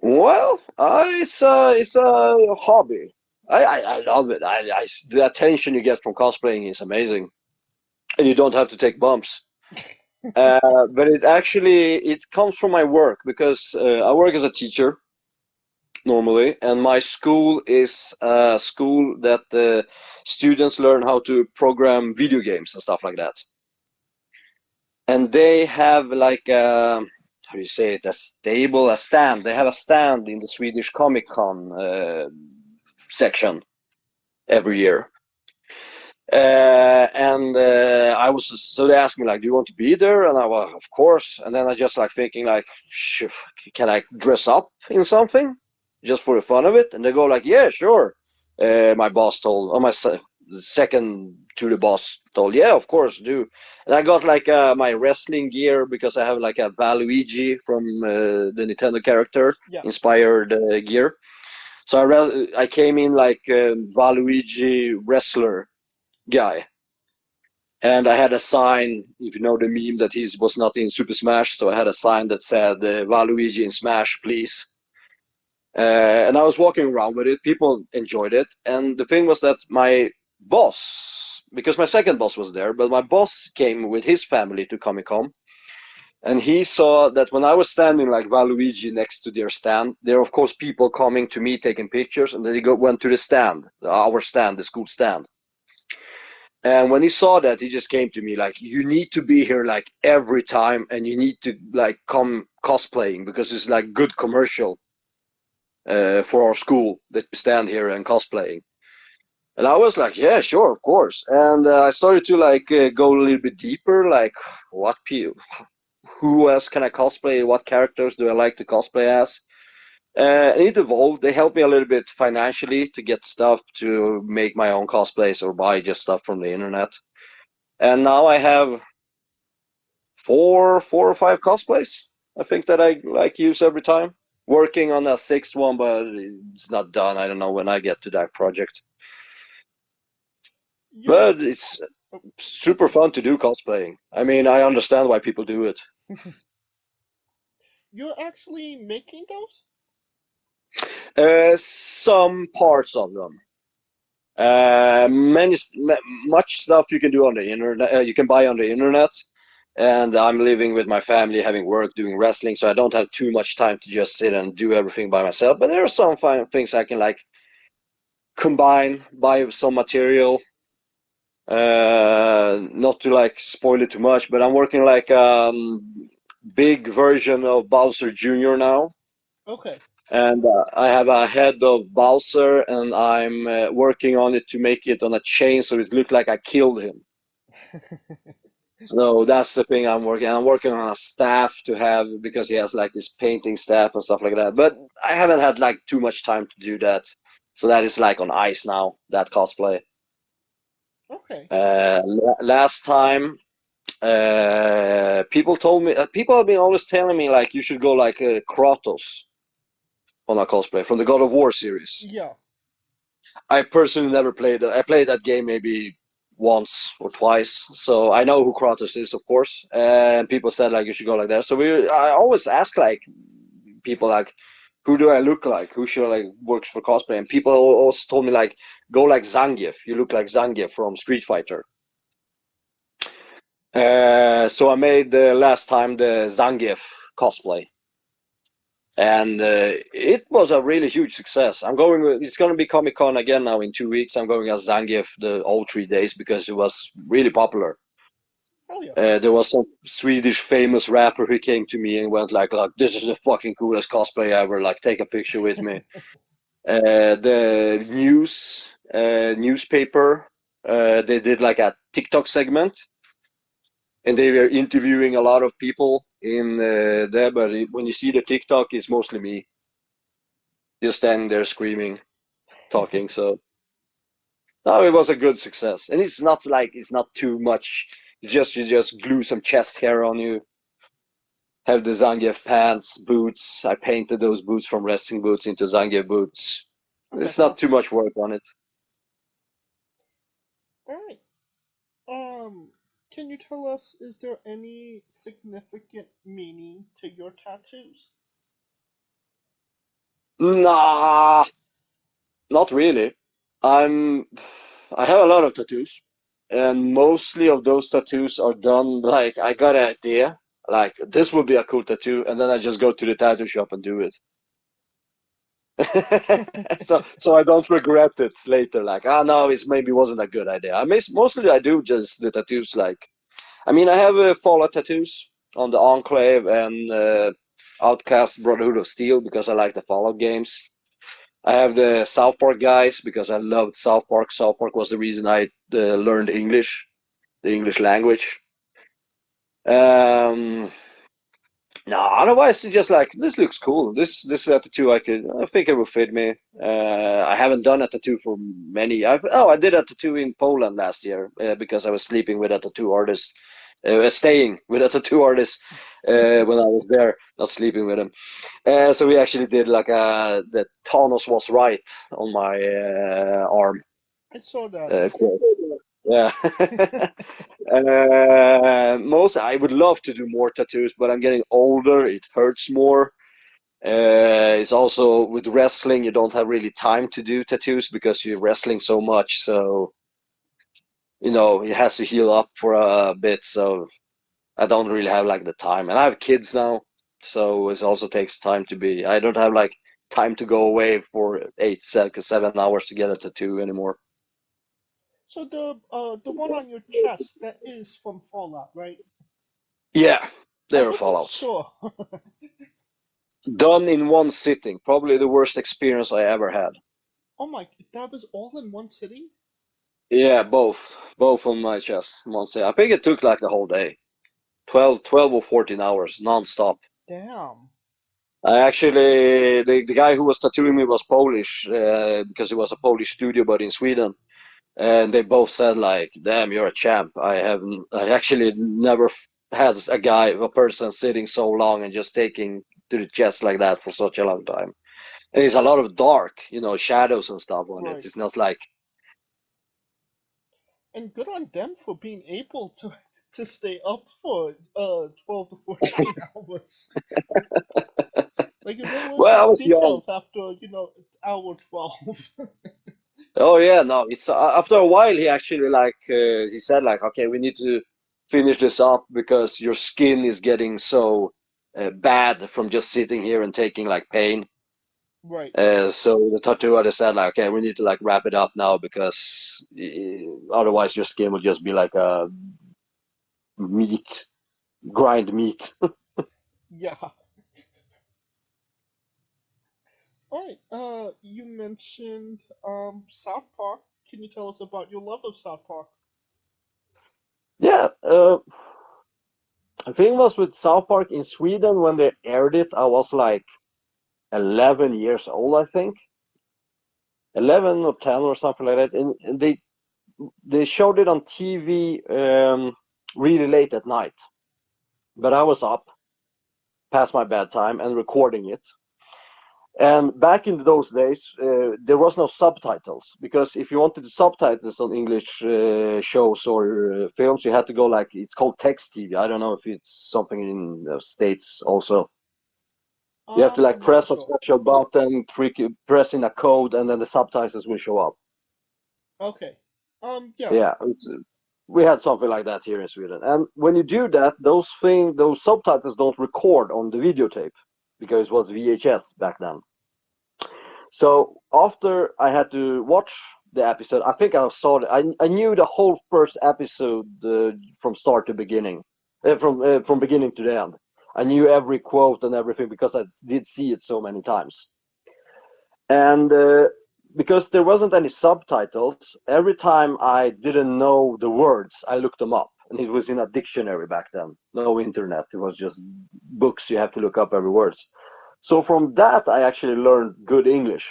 Well, it's a hobby. I love it. The attention you get from cosplaying is amazing, and you don't have to take bumps. But it comes from my work because I work as a teacher normally, and my school is a school that students learn how to program video games and stuff like that. And they have like how do you say it, a stand. They have a stand in the Swedish Comic Con section every year. And so they asked me like, do you want to be there? And I was, of course. And then I just like thinking like, can I dress up in something just for the fun of it? And they go like, yeah, sure. My boss told, or second to the boss told, yeah, of course, do. And I got like my wrestling gear because I have like a Valuigi from the Nintendo character inspired gear. So I came in like Valuigi wrestler guy. And I had a sign, if you know the meme, that he was not in Super Smash, so I had a sign that said, Valuigi in Smash, please. And I was walking around with it. People enjoyed it. And the thing was that my boss, because my second boss was there, but my boss came with his family to Comic-Con. And he saw that when I was standing like Valuigi next to their stand, there were, of course, people coming to me taking pictures. And then he went to the stand, our stand, the school stand. And when he saw that, he just came to me like, you need to be here like every time, and you need to like come cosplaying because it's like good commercial for our school that we stand here and cosplaying. And I was like, yeah, sure, of course. And I started to like go a little bit deeper, like who else can I cosplay? What characters do I like to cosplay as? And it evolved. They helped me a little bit financially to get stuff to make my own cosplays or buy just stuff from the internet. And now I have four or five cosplays, I think, that I like use every time. Working on a sixth one, but it's not done. I don't know when I get to that project. But it's super fun to do cosplaying. I mean, I understand why people do it. You're actually making those? Some parts of them. Much stuff you can do on the internet. You can buy on the internet. And I'm living with my family, having work, doing wrestling, so I don't have too much time to just sit and do everything by myself. But there are some fine things I can like combine, buy some material. Not to like spoil it too much, but I'm working like big version of Bowser Jr. now. Okay. And I have a head of Bowser, and I'm working on it to make it on a chain so it looks like I killed him. So that's the thing I'm working on. I'm working on a staff to have, because he has like this painting staff and stuff like that. But I haven't had like too much time to do that. So that is like on ice now, that cosplay. Okay. Last time, people have been always telling me like you should go like Kratos on a cosplay from the God of War series. Yeah. I personally never played it. I played that game maybe once or twice, so I know who Kratos is, of course. And people said like you should go like that. So I always ask like people like, who do I look like? Who should I like works for cosplay? And people also told me like, go like Zangief. You look like Zangief from Street Fighter. So I made last time the Zangief cosplay. And it was a really huge success. It's going to be Comic Con again now in 2 weeks. I'm going as Zangief the all 3 days because it was really popular. Oh, yeah. There was some Swedish famous rapper who came to me and went like, this is the fucking coolest cosplay ever. Like, take a picture with me. The newspaper, they did like a TikTok segment. And they were interviewing a lot of people in there. But when you see the TikTok, it's mostly me. Just standing there screaming, talking. So no, it was a good success, and it's not too much. You just glue some chest hair on you. Have the Zangief pants, boots. I painted those boots from wrestling boots into Zangief boots. Okay. It's not too much work on it. All right. can you tell us, is there any significant meaning to your tattoos? Nah, not really. I have a lot of tattoos, and mostly of those tattoos are done like I got an idea, like this would be a cool tattoo, and then I just go to the tattoo shop and do it. So I don't regret it later. Like, no, it's maybe wasn't a good idea. Mostly I do just the tattoos. Like, I mean, I have Fallout tattoos on the Enclave and Outcast Brotherhood of Steel because I like the Fallout games. I have the South Park guys because I loved South Park. South Park was the reason I learned English, the English language. Um, No, otherwise it's just like this looks cool. This tattoo I think it will fit me. I haven't done a tattoo for many. I did a tattoo in Poland last year because I was sleeping with a tattoo artist, staying with a tattoo artist when I was there, not sleeping with him. So we actually did like the Thanos was right on my arm. I saw that. Quote. Yeah. I would love to do more tattoos, but I'm getting older. It hurts more. It's also with wrestling, you don't have really time to do tattoos because you're wrestling so much. So, it has to heal up for a bit. So I don't really have like the time. And I have kids now. So it also takes time I don't have like time to go away for 7 hours to get a tattoo anymore. So the one on your chest, that is from Fallout, right? Yeah, I they're wasn't Fallout. sure. Done in one sitting. Probably the worst experience I ever had. Oh my, that was all in one sitting? Yeah, both. Both on my chest. I think it took like the whole day. 12 or 14 hours, non-stop. Damn. The guy who was tattooing me was Polish, because it was a Polish studio, but in Sweden. And they both said like, damn, you're a champ. I actually never had a person sitting so long and just taking to the chest like that for such a long time. And it's a lot of dark, shadows and stuff on it. Right. It's not like, And good on them for being able to stay up for 12 to 14 hours. Like you don't lose well, I his was young. details after, hour 12. Oh yeah, no. It's after a while he actually he said like, okay, we need to finish this up because your skin is getting so bad from just sitting here and taking like pain. Right. So the tattoo artist said like, okay, we need to like wrap it up now because otherwise your skin will just be like a grind meat. Yeah. Alright, you mentioned South Park. Can you tell us about your love of South Park? Yeah, I think it was with South Park in Sweden when they aired it. I was like 11 years old, I think. 11 or 10 or something like that. And they showed it on TV really late at night. But I was up past my bedtime and recording it. And back in those days, there was no subtitles because if you wanted the subtitles on English shows or films, you had to go it's called text TV. I don't know if it's something in the States also. You have to I'm not press a sure. special button, press in a code, and then the subtitles will show up. Okay. Yeah. Yeah, we had something like that here in Sweden. And when you do that, those subtitles don't record on the videotape because it was VHS back then. So after I had to watch the episode, I think I saw it. I knew the whole first episode from start to beginning, from beginning to the end. I knew every quote and everything because I did see it so many times. And because there wasn't any subtitles, every time I didn't know the words, I looked them up. And it was in a dictionary back then. No internet. It was just books you have to look up every word. So from that, I actually learned good English.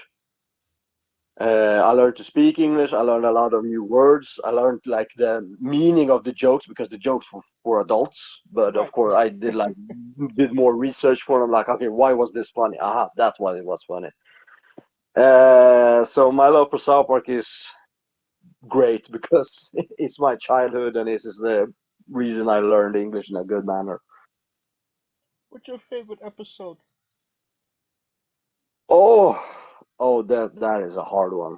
I learned to speak English. I learned a lot of new words. I learned like the meaning of the jokes because the jokes were for adults. But Right. of course, I did more research for them. Like, okay, why was this funny? Aha, that's why it was funny. So my love for South Park is great because it's my childhood and this is reason I learned English in a good manner. What's your favorite episode? Oh, that is a hard one.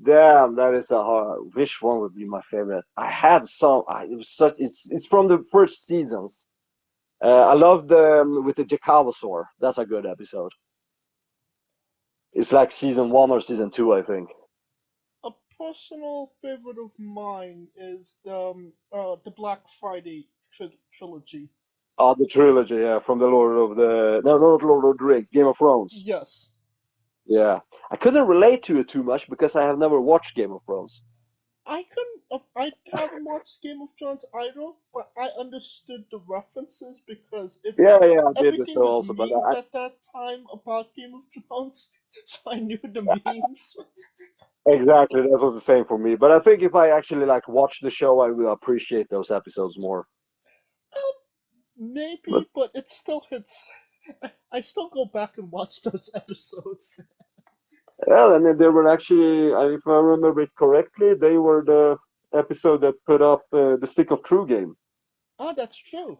Damn, that is a hard. Which one would be my favorite? I had some. It was such. It's from the first seasons. I love the with the Jacavosaur. That's a good episode. It's like season 1 or season 2, I think. A personal favorite of mine is the Black Friday trilogy. Oh, the trilogy, yeah, from the not Lord of the Rings, Game of Thrones. Yes. Yeah, I couldn't relate to it too much because I have never watched Game of Thrones. I haven't watched Game of Thrones either, but I understood the references because Yeah, I did this everything was also, but memed at that time about Game of Thrones, so I knew the memes. exactly that was the same for me. But I think if I actually like watch the show, I will appreciate those episodes more. But Maybe, but it still hits. I still go back and watch those episodes. well, and then they were actually, if I remember it correctly, they were the episode that put up the Stick of True game. Oh, that's true.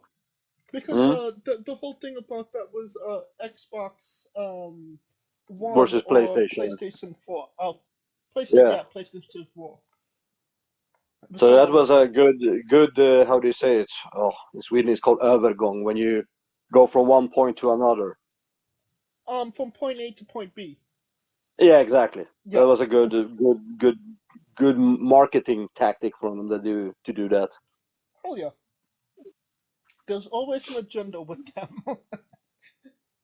Because Mm? the whole thing about that was Xbox One Versus or PlayStation. PlayStation 4. PlayStation, Yeah. yeah, PlayStation 4. So that was a good. How do you say it? Oh, in Sweden it's called övergång when you go from one point to another. From point A to point B. Yeah, exactly. Yeah. That was a good marketing tactic from them to do that. Oh yeah. There's always an agenda with them.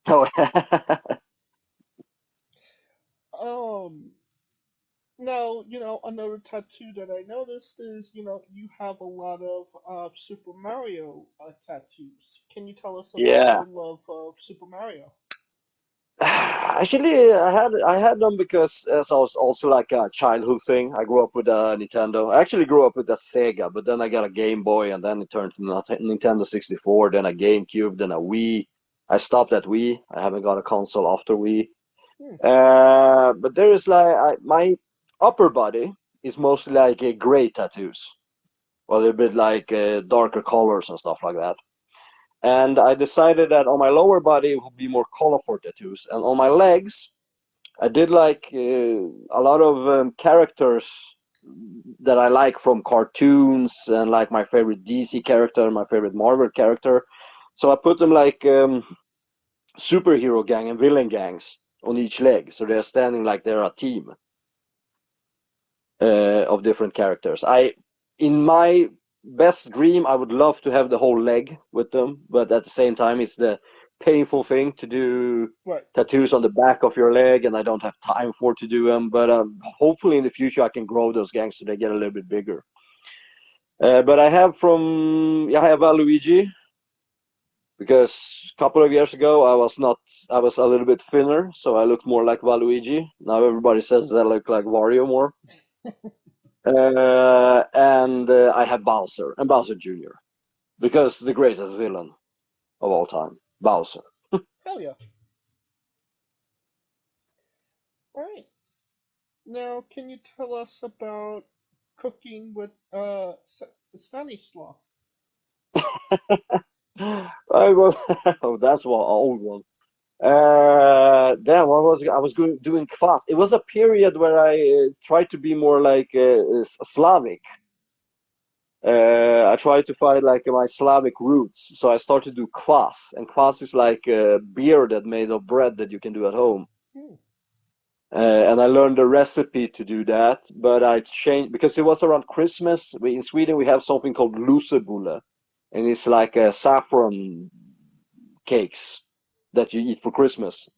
Oh, Now, another tattoo that I noticed is, you have a lot of Super Mario tattoos. Can you tell us about yeah. your love of Super Mario? Actually, I had them because as I was also like a childhood thing. I grew up with a Nintendo. I actually grew up with a Sega, but then I got a Game Boy, and then it turned to Nintendo 64, then a GameCube, then a Wii. I stopped at Wii. I haven't got a console after Wii. But there is like my upper body is mostly like gray tattoos, or a bit like darker colors and stuff like that. And I decided that on my lower body it would be more colorful tattoos, and on my legs I did like a lot of characters that I like from cartoons and like my favorite DC character, my favorite Marvel character. So I put them like superhero gang and villain gangs on each leg, so they're standing like they're a team of different characters. In my best dream, I would love to have the whole leg with them, but at the same time, it's the painful thing to do tattoos on the back of your leg, and I don't have time to do them. But hopefully, in the future, I can grow those gangs so they get a little bit bigger. But I have Luigi, because a couple of years ago I was a little bit thinner, so I looked more like Waluigi. Now everybody says that I look like Wario more. And I have Bowser and Bowser Jr. because the greatest villain of all time, Bowser. Hell yeah. Alright. Now, can you tell us about cooking with Stanisław? I was oh, that's one old one. Damn, I was doing kvass. It was a period where I tried to be more like Slavic. I tried to find like my Slavic roots, so I started to do kvass, and kvass is like a beer that made of bread that you can do at home. And I learned the recipe to do that, but I changed because it was around Christmas. In Sweden we have something called lusebulle, and it's like saffron cakes that you eat for Christmas.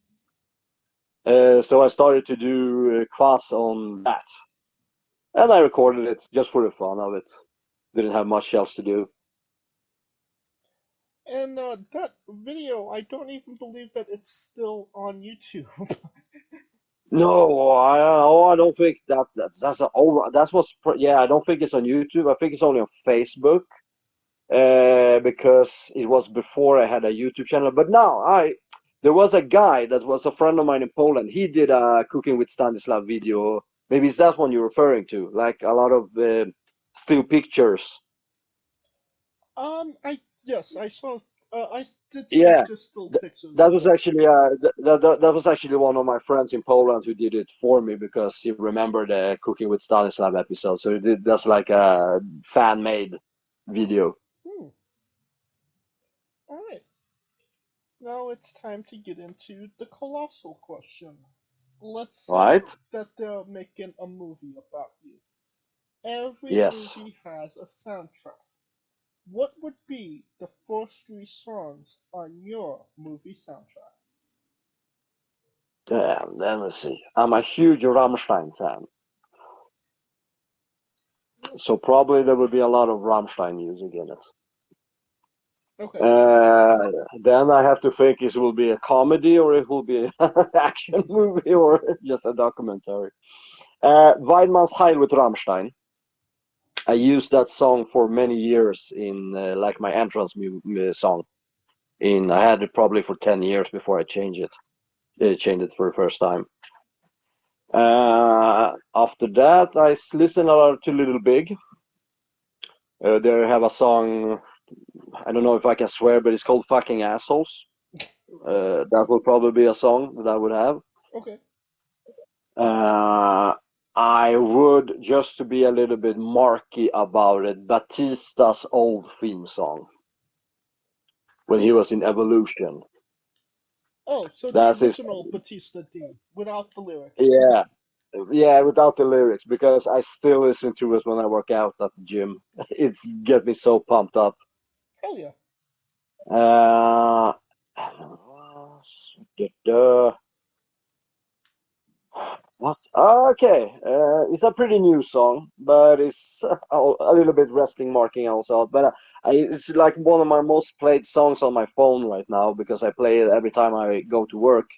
So I started to do kvass on that, and I recorded it just for the fun of it. Didn't have much else to do. And that video, I don't even believe that it's still on YouTube. No, I don't think that's a over. That's what's yeah. I don't think it's on YouTube. I think it's only on Facebook, because it was before I had a YouTube channel. But now there was a guy that was a friend of mine in Poland. He did a cooking with Stanislav video. Maybe it's that one you're referring to. Like a lot of still pictures I saw. I did see Yeah, just still th- pictures. that was actually that was actually one of my friends in Poland who did it for me because he remembered the Cooking with Stanislav episode. So that's like a fan made video. All right. Now it's time to get into the colossal question. Let's say Right? that they're making a movie about you. Every Yes. movie has a soundtrack. What would be the first 3 songs on your movie soundtrack? Damn, let me see. I'm a huge Rammstein fan. So probably there will be a lot of Rammstein music in it. Okay. Then I have to think it will be a comedy or it will be an action movie or just a documentary. Weidmann's Heil with Rammstein. I used that song for many years in like my entrance song. I had it probably for 10 years before I changed it. Changed it for the first time. After that, I listen a lot to Little Big. They have a song, I don't know if I can swear, but it's called Fucking Assholes. That would probably be a song that I would have. Okay. I would, just to be a little bit marky about it, Batista's old theme song when he was in Evolution. Oh, so That's the his. original Batista theme without the lyrics. Yeah, without the lyrics, because I still listen to it when I work out at the gym. It's get me so pumped up. Hell yeah. Uh, what? Okay, it's a pretty new song, but it's a little bit wrestling marking also. But it's like one of my most played songs on my phone right now because I play it every time I go to work.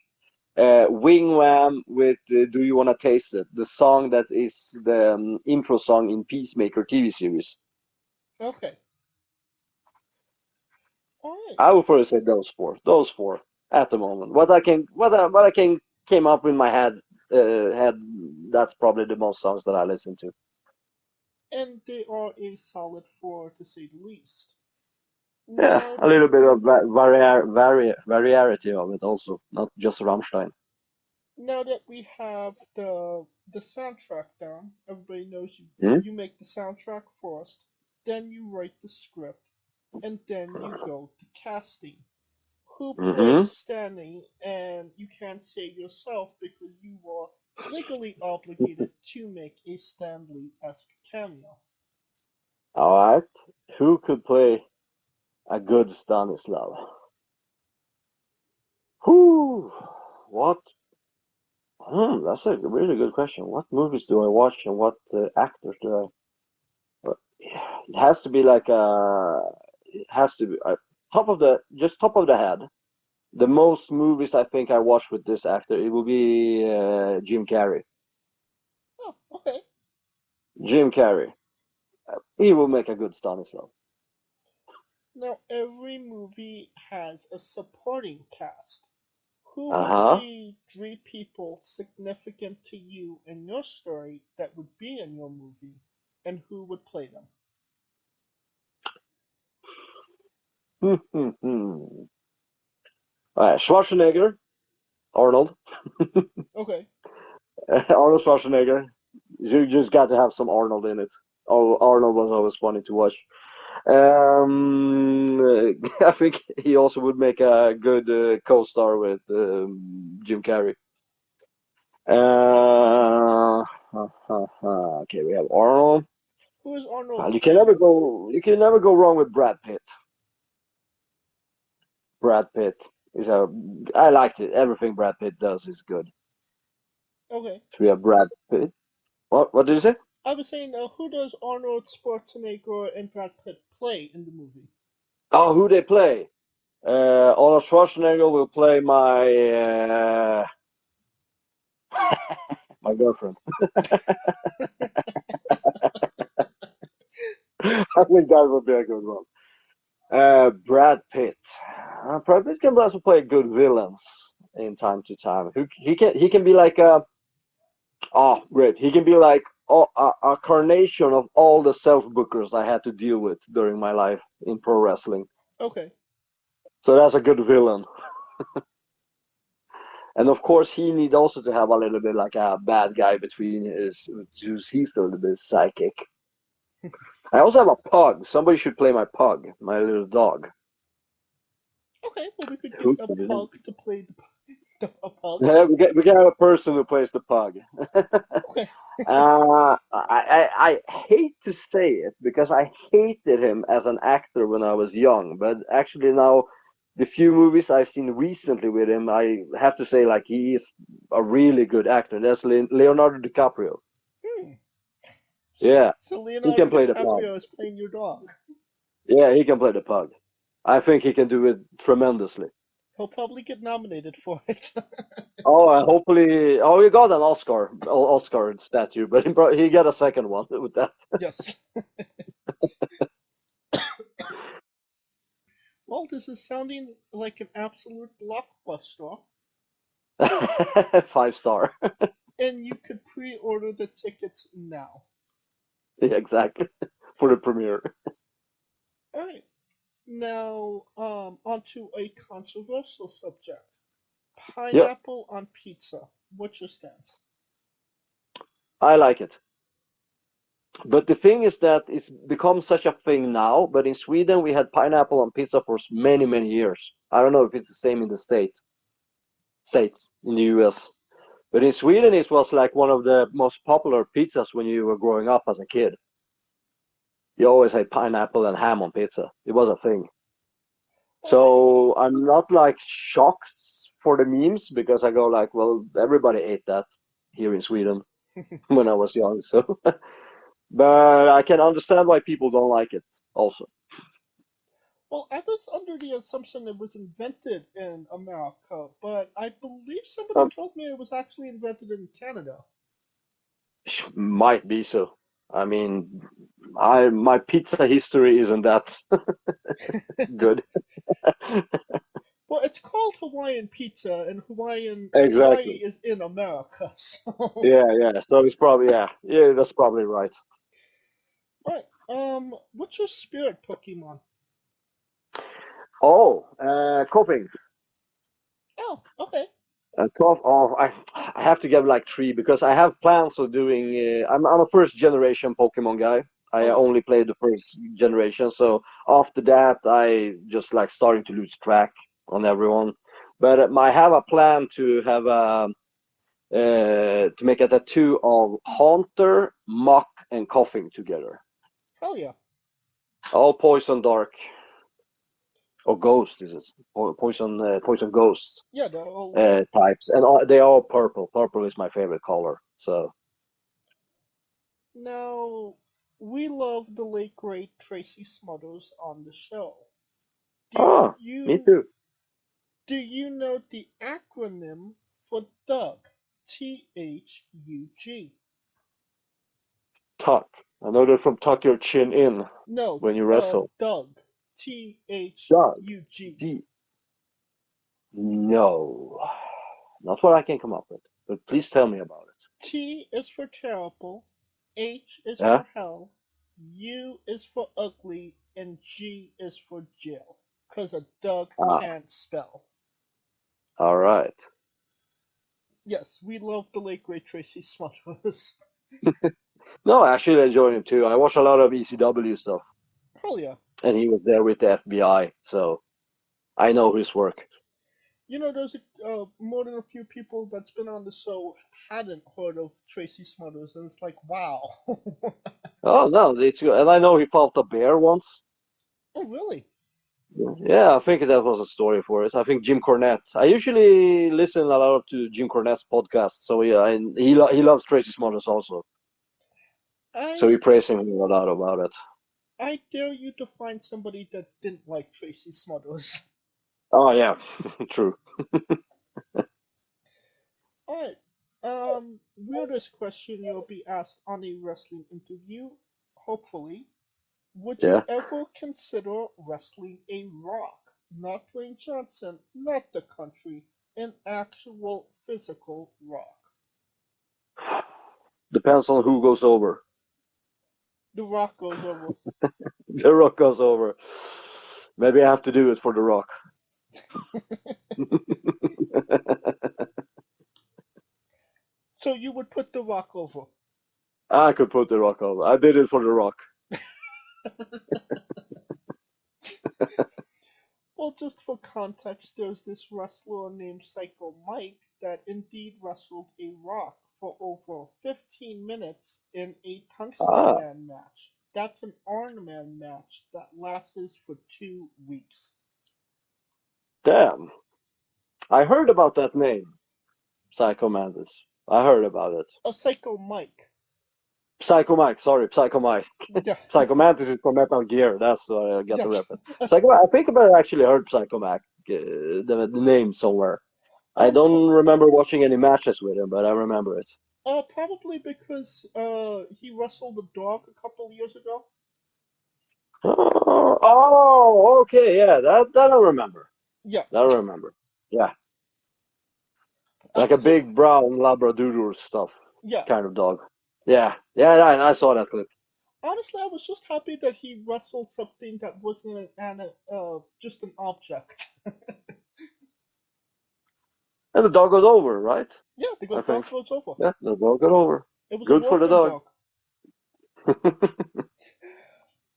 Wing Wham with Do You Wanna Taste It? The song that is the intro song in Peacemaker TV series. Okay. All right. I would probably say those four. Those four at the moment. What I can came up in my head. That's probably the most songs that I listen to. And they are a solid 4 to say the least. Yeah, Now a little bit of variety of it also, not just Rammstein. now that we have the soundtrack down, everybody knows Hmm? you make the soundtrack first, then you write the script, and then you go to casting. Who Mm-hmm. plays Stanley? And you can't say yourself because you are legally obligated to make a Stanley-esque cameo. All right. Who could play a good Stanislav? Who? What? That's a really good question. What movies do I watch and what actors do I? It has to be like it has to be top of the head. The most movies I think I watched with this actor, it will be Jim Carrey. Oh, okay. Jim Carrey. He will make a good Stanislav. Now every movie has a supporting cast. Who Uh would huh. be 3 people significant to you in your story that would be in your movie, and who would play them? Schwarzenegger, Arnold, Okay. Arnold Schwarzenegger. You just got to have some Arnold in it. Oh, Arnold was always funny to watch. I think he also would make a good co-star with Jim Carrey. Okay, we have Arnold. Who is Arnold Well, playing? you can never go wrong with Brad Pitt. Brad Pitt is I liked it. Everything Brad Pitt does is good. Okay. So we have Brad Pitt. What did you say? I was saying, who does Arnold Schwarzenegger and Brad Pitt play in the movie? Oh, who they play? Arnold Schwarzenegger will play my girlfriend. I think that would be a good one. Brad Pitt. Brad Pitt can also play good villains in time to time. He can be like oh great. He can be like a carnation of all the self-bookers I had to deal with during my life in pro wrestling. Okay. So that's a good villain. And of course, he need also to have a little bit like a bad guy between his. He's a little bit psychic. I also have a pug. Somebody should play my pug, my little dog. Okay, well, we could get Who a can do pug to play a pug. Yeah, we can have a person who plays the pug. Okay. I hate to say it because I hated him as an actor when I was young, but actually now the few movies I've seen recently with him, I have to say like he is a really good actor. That's Leonardo DiCaprio. Hmm. Yeah, So he Leonardo can play the pug. DiCaprio is playing your dog. Yeah, he can play the pug. I think he can do it tremendously. He'll probably get nominated for it. Oh, and hopefully, oh, he got an Oscar statue, but he got a second one with that. Yes. Well, this is sounding like an absolute blockbuster, 5-star. and you could pre-order the tickets now. Yeah, exactly. For the premiere. All right. Now, onto a controversial subject. Yep, Pineapple on pizza. What's your stance? I like it. But the thing is that it's become such a thing now, but in Sweden we had pineapple on pizza for many, many years. I don't know if it's the same in the States, in the US. But in Sweden it was like one of the most popular pizzas when you were growing up as a kid. You always had pineapple and ham on pizza. It was a thing. So I'm not like shocked for the memes because I go like, well, everybody ate that here in Sweden when I was young. So, but I can understand why people don't like it also. Well, I was under the assumption it was invented in America, but I believe somebody Um, told me it was actually invented in Canada. might be so. I mean, I my pizza history isn't that good. Well, it's called Hawaiian pizza, and Hawaii Exactly. is in America, so. Yeah, yeah. So it's probably yeah. That's probably right. Right. What's your spirit Pokemon? Oh, coughing. Oh, okay. Cough. Oh, I have to give like 3 because I have plans of doing. I'm a first generation Pokemon guy. I Oh yeah. only played the first generation, so after that I just like starting to lose track on everyone. But I have a plan to have to make a tattoo of Haunter, Mock, and Coughing together. Hell yeah. All poison dark or ghost is it? Poison ghost Yeah, they're all. types, and they are all purple. Purple is my favorite color. So Now, we love the late great Tracy Smothers on the show. Do me you too. do you know the acronym for Doug? THUG. Tuck. I know that from tuck your chin in No, when you wrestle. Doug. Doug. THUG. D. No, not what I can come up with. But please tell me about it. T is for terrible, H is Yeah. for hell, U is for ugly, and G is for Jill. 'Cause a Doug Ah. can't spell. All right. Yes, we love the late great Tracy Smothers. No, I actually enjoy him too. I watch a lot of ECW stuff, Hell yeah. and he was there with the FBI, so I know his work. You know, there's more than a few people that's been on the show hadn't heard of Tracy Smothers, and it's like, wow. Oh no, it's good. And I know he fought a bear once. Oh, really? Yeah, I think that was a story for it. I think Jim Cornette. I usually listen a lot to Jim Cornette's podcast, so yeah, and he loves Tracy Smothers also. So I he praising him a lot about it. I dare you to find somebody that didn't like Tracy Smothers. Oh yeah, true. Alright. Weirdest question you'll be asked on a wrestling interview, hopefully. Would you Yeah. ever consider wrestling a rock? Not Dwayne Johnson, not the country, an actual physical rock. Depends on who goes over. The Rock goes over. The Rock goes over. Maybe I have to do it for The Rock. So you would put The Rock over? I could put The Rock over. I did it for The Rock. Well, just for context, there's this wrestler named Psycho Mike that indeed wrestled a Rock for over 15 minutes in a Tungsten Man match. That's an Iron Man match that lasts for 2 weeks. Damn. I heard about that name. Psycho Mantis. I heard about it. Oh, Psycho Mike. Psycho Mike, sorry, Psycho Mike. Yeah. Psycho Mantis is from Metal Gear. That's what I got Yeah. the reference. Psycho, I think I actually heard Psycho Mike, the name somewhere. I don't remember watching any matches with him, but I remember it. Probably because he wrestled a dog a couple of years ago. Oh, okay, yeah, that I remember. Yeah. That I remember. Yeah. Like a big brown Labradoodle stuff. Yeah. Kind of dog. Yeah, I saw that clip. Honestly, I was just happy that he wrestled something that wasn't just an object. And the dog goes over, right? Yeah, the dog goes over. Yeah, the dog got over. It was Good a for the dog.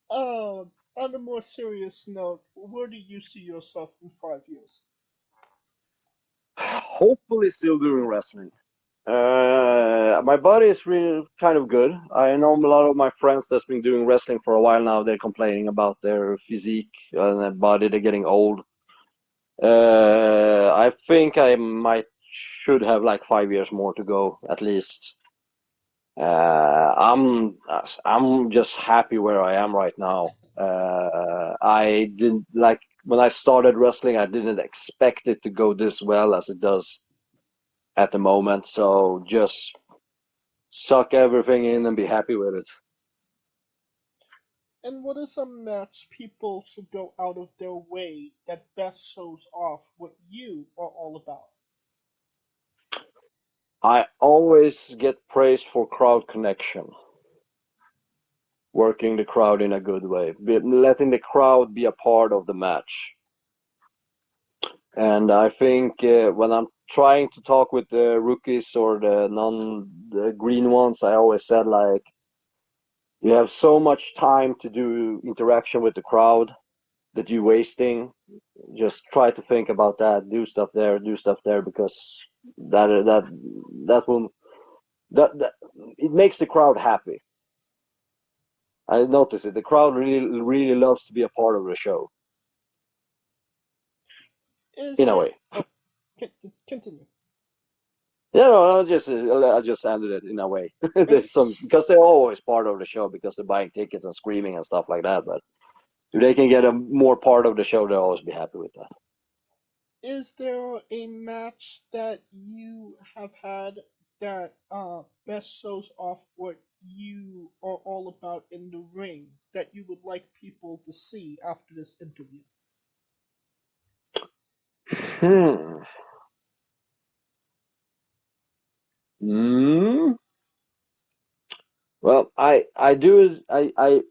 On a more serious note, where do you see yourself in 5 years? Hopefully still doing wrestling. My body is really kind of good. I know a lot of my friends that's been doing wrestling for a while now. They're complaining about their physique and their body. They're getting old. I think I should have like 5 years more to go at least. I'm just happy where I am right now. I didn't like when I started wrestling. I didn't expect it to go this well as it does at the moment. So just suck everything in and be happy with it. And what is a match people should go out of their way that best shows off what you are all about? I always get praised for crowd connection. Working the crowd in a good way, letting the crowd be a part of the match. And I think when I'm trying to talk with the rookies or the green ones, I always said like, you have so much time to do interaction with the crowd that you're wasting. Just try to think about that. Do stuff there, because that will it makes the crowd happy. I notice it. The crowd really loves to be a part of the show. In a way. Oh, continue. Yeah, no, I just ended it in a way. Because they're always part of the show because they're buying tickets and screaming and stuff like that. But if they can get a more part of the show, they'll always be happy with that. Is there a match that you have had that best shows off what you are all about in the ring that you would like people to see after this interview? Well, I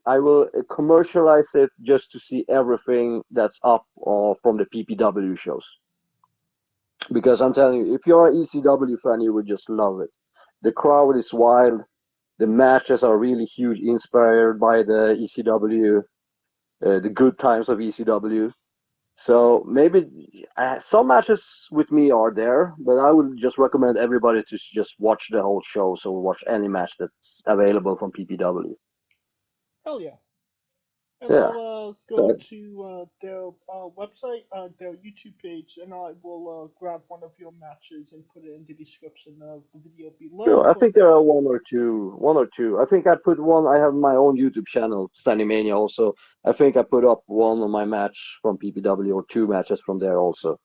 will commercialize it just to see everything that's up from the PPW shows. Because I'm telling you, if you're an ECW fan, you would just love it. The crowd is wild. The matches are really huge, inspired by the ECW, the good times of ECW. So maybe some matches with me are there, but I would just recommend everybody to just watch the whole show. So watch any match that's available from PPW. Hell yeah. And Yeah. I'll go to their website, their YouTube page, and I will grab one of your matches and put it in the description of the video below. Sure, I think there are one or two. I think I put one. I have my own YouTube channel, Standing Mania. Also, I think I put up one of my match from PPW or two matches from there also.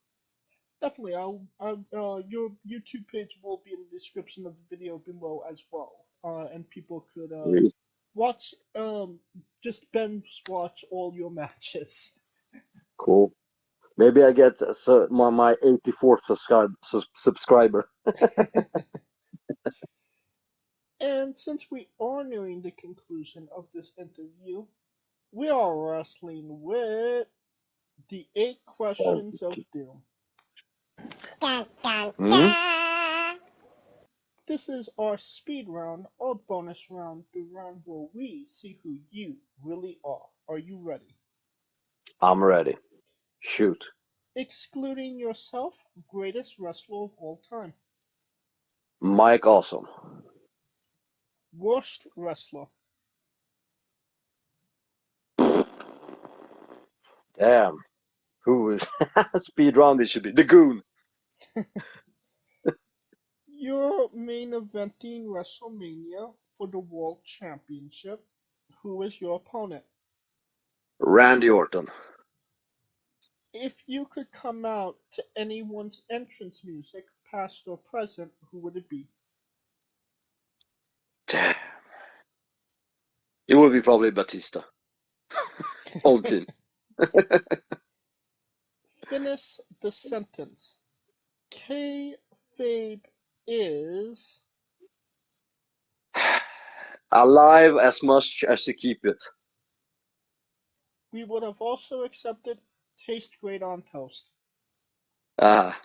Definitely, your YouTube page will be in the description of the video below as well, and people could watch, just binge watch all your matches. Cool. Maybe I get my 84th subscriber. And since we are nearing the conclusion of this interview, we are wrestling with the 8 questions of doom. This is our speed round, our bonus round, the round where we see who you really are. Are you ready? I'm ready. Shoot. Excluding yourself, greatest wrestler of all time. Mike Awesome. Worst wrestler. Damn. Who is speed round? It should be the Goon. Your main eventing WrestleMania for the World Championship. Who is your opponent? Randy Orton. If you could come out to anyone's entrance music, past or present, who would it be? Damn. It would be probably Batista. Old team. Finish the sentence. Kayfabe is... Alive as much as you keep it. We would have also accepted taste great on toast. Ah.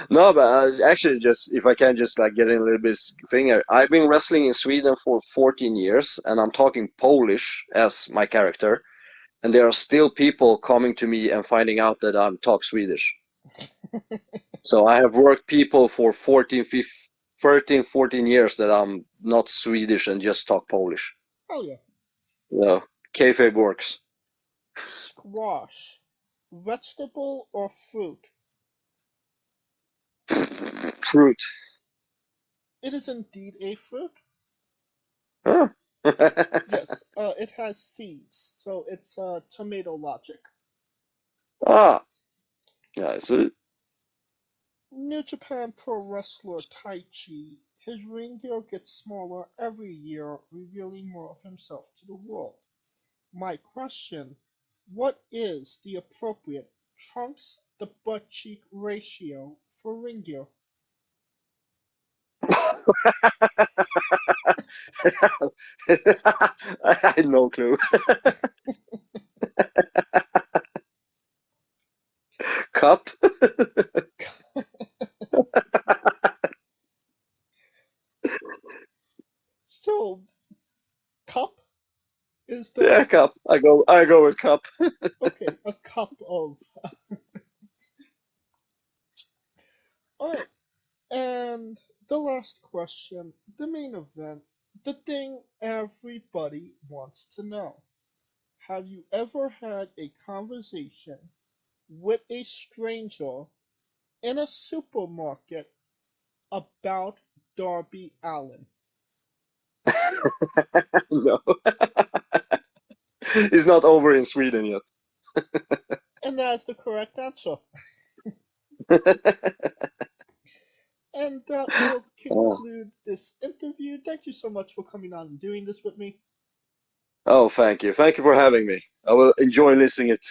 No, but actually, just if I can just like get in a little bit thing here. I've been wrestling in Sweden for 14 years, and I'm talking Polish as my character, and there are still people coming to me and finding out that I'm talk Swedish. So I have worked people for 13, 14 years that I'm not Swedish and just talk Polish. Oh yeah. No, kayfabe works. Squash. Vegetable or fruit? Fruit. It is indeed a fruit. Huh. Yes, it has seeds, so it's tomato logic. Ah, yeah, I see. New Japan Pro Wrestler Taichi. His ring gear gets smaller every year, revealing more of himself to the world. My question, what is the appropriate trunks to butt cheek ratio for ring gear? I had no clue. Cup? So, cup is the... Yeah, cup. I go with cup. Okay, a cup of... Alright, and the last question, the main event, the thing everybody wants to know. Have you ever had a conversation with a stranger in a supermarket about Darby Allin? No. It's not over in Sweden yet. And that's the correct answer. And that will conclude this interview. Thank you so much for coming on and doing this with me. Oh, thank you. Thank you for having me. I will enjoy listening it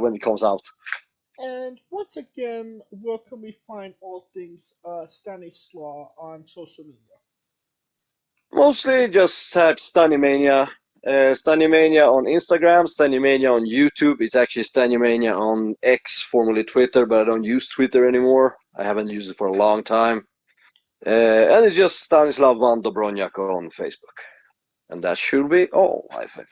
when it comes out. And once again, where can we find all things Stanisław on social media? Mostly just type Stanimania. Stanimania on Instagram, Stanimania on YouTube. It's actually Stanimania on X, formerly Twitter, but I don't use Twitter anymore. I haven't used it for a long time. And it's just Stanisław Van Dobroniak on Facebook. And that should be all, I think.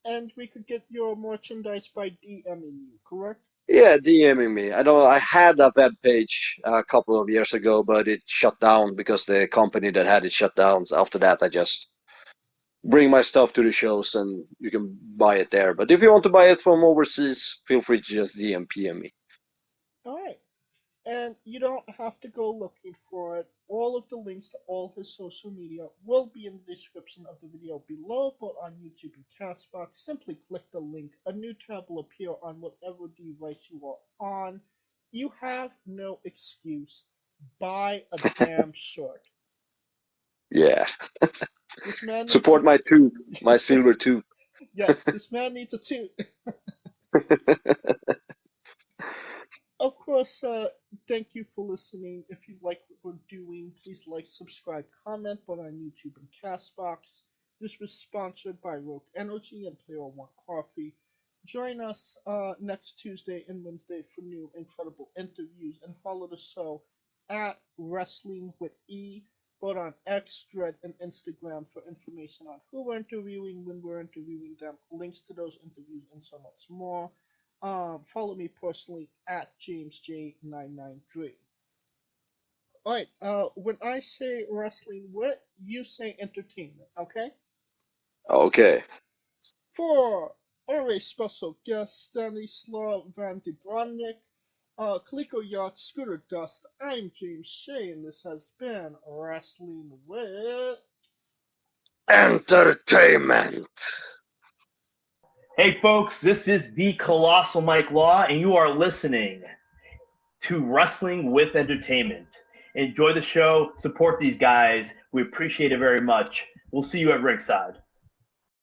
And we could get your merchandise by DMing you, correct? Yeah, DMing me. I had that web page a couple of years ago, but it shut down because the company that had it shut down. So after that, I just bring my stuff to the shows and you can buy it there. But if you want to buy it from overseas, feel free to just PM me. Alright. And you don't have to go looking for it. All of the links to all his social media will be in the description of the video below, but on YouTube and Castbox, simply click the link. A new tab will appear on whatever device you are on. You have no excuse. Buy a damn shirt. Yeah. This man Support my tooth, my silver tooth. Yes, this man needs a toot. of course, thank you for listening. If you like what we're doing, please like, subscribe, comment both on YouTube and Castbox. This was sponsored by Rogue Energy and Player One Coffee. Join us next Tuesday and Wednesday for new incredible interviews, and follow the show at Wrestling with E, both on X, Thread, and Instagram for information on who we're interviewing, when we're interviewing them, links to those interviews, and so much more. Follow me personally at JamesJ993. Alright, when I say wrestling with, you say entertainment, okay? Okay. For our special guest, Stanisław Van Dobroniak, Coleco Yacht, Scooter Dust, I'm James Shea, and this has been Wrestling with Entertainment. Hey folks, this is the Colossal Mike Law, and you are listening to Wrestling with Entertainment. Enjoy the show, support these guys. We appreciate it very much. We'll see you at ringside.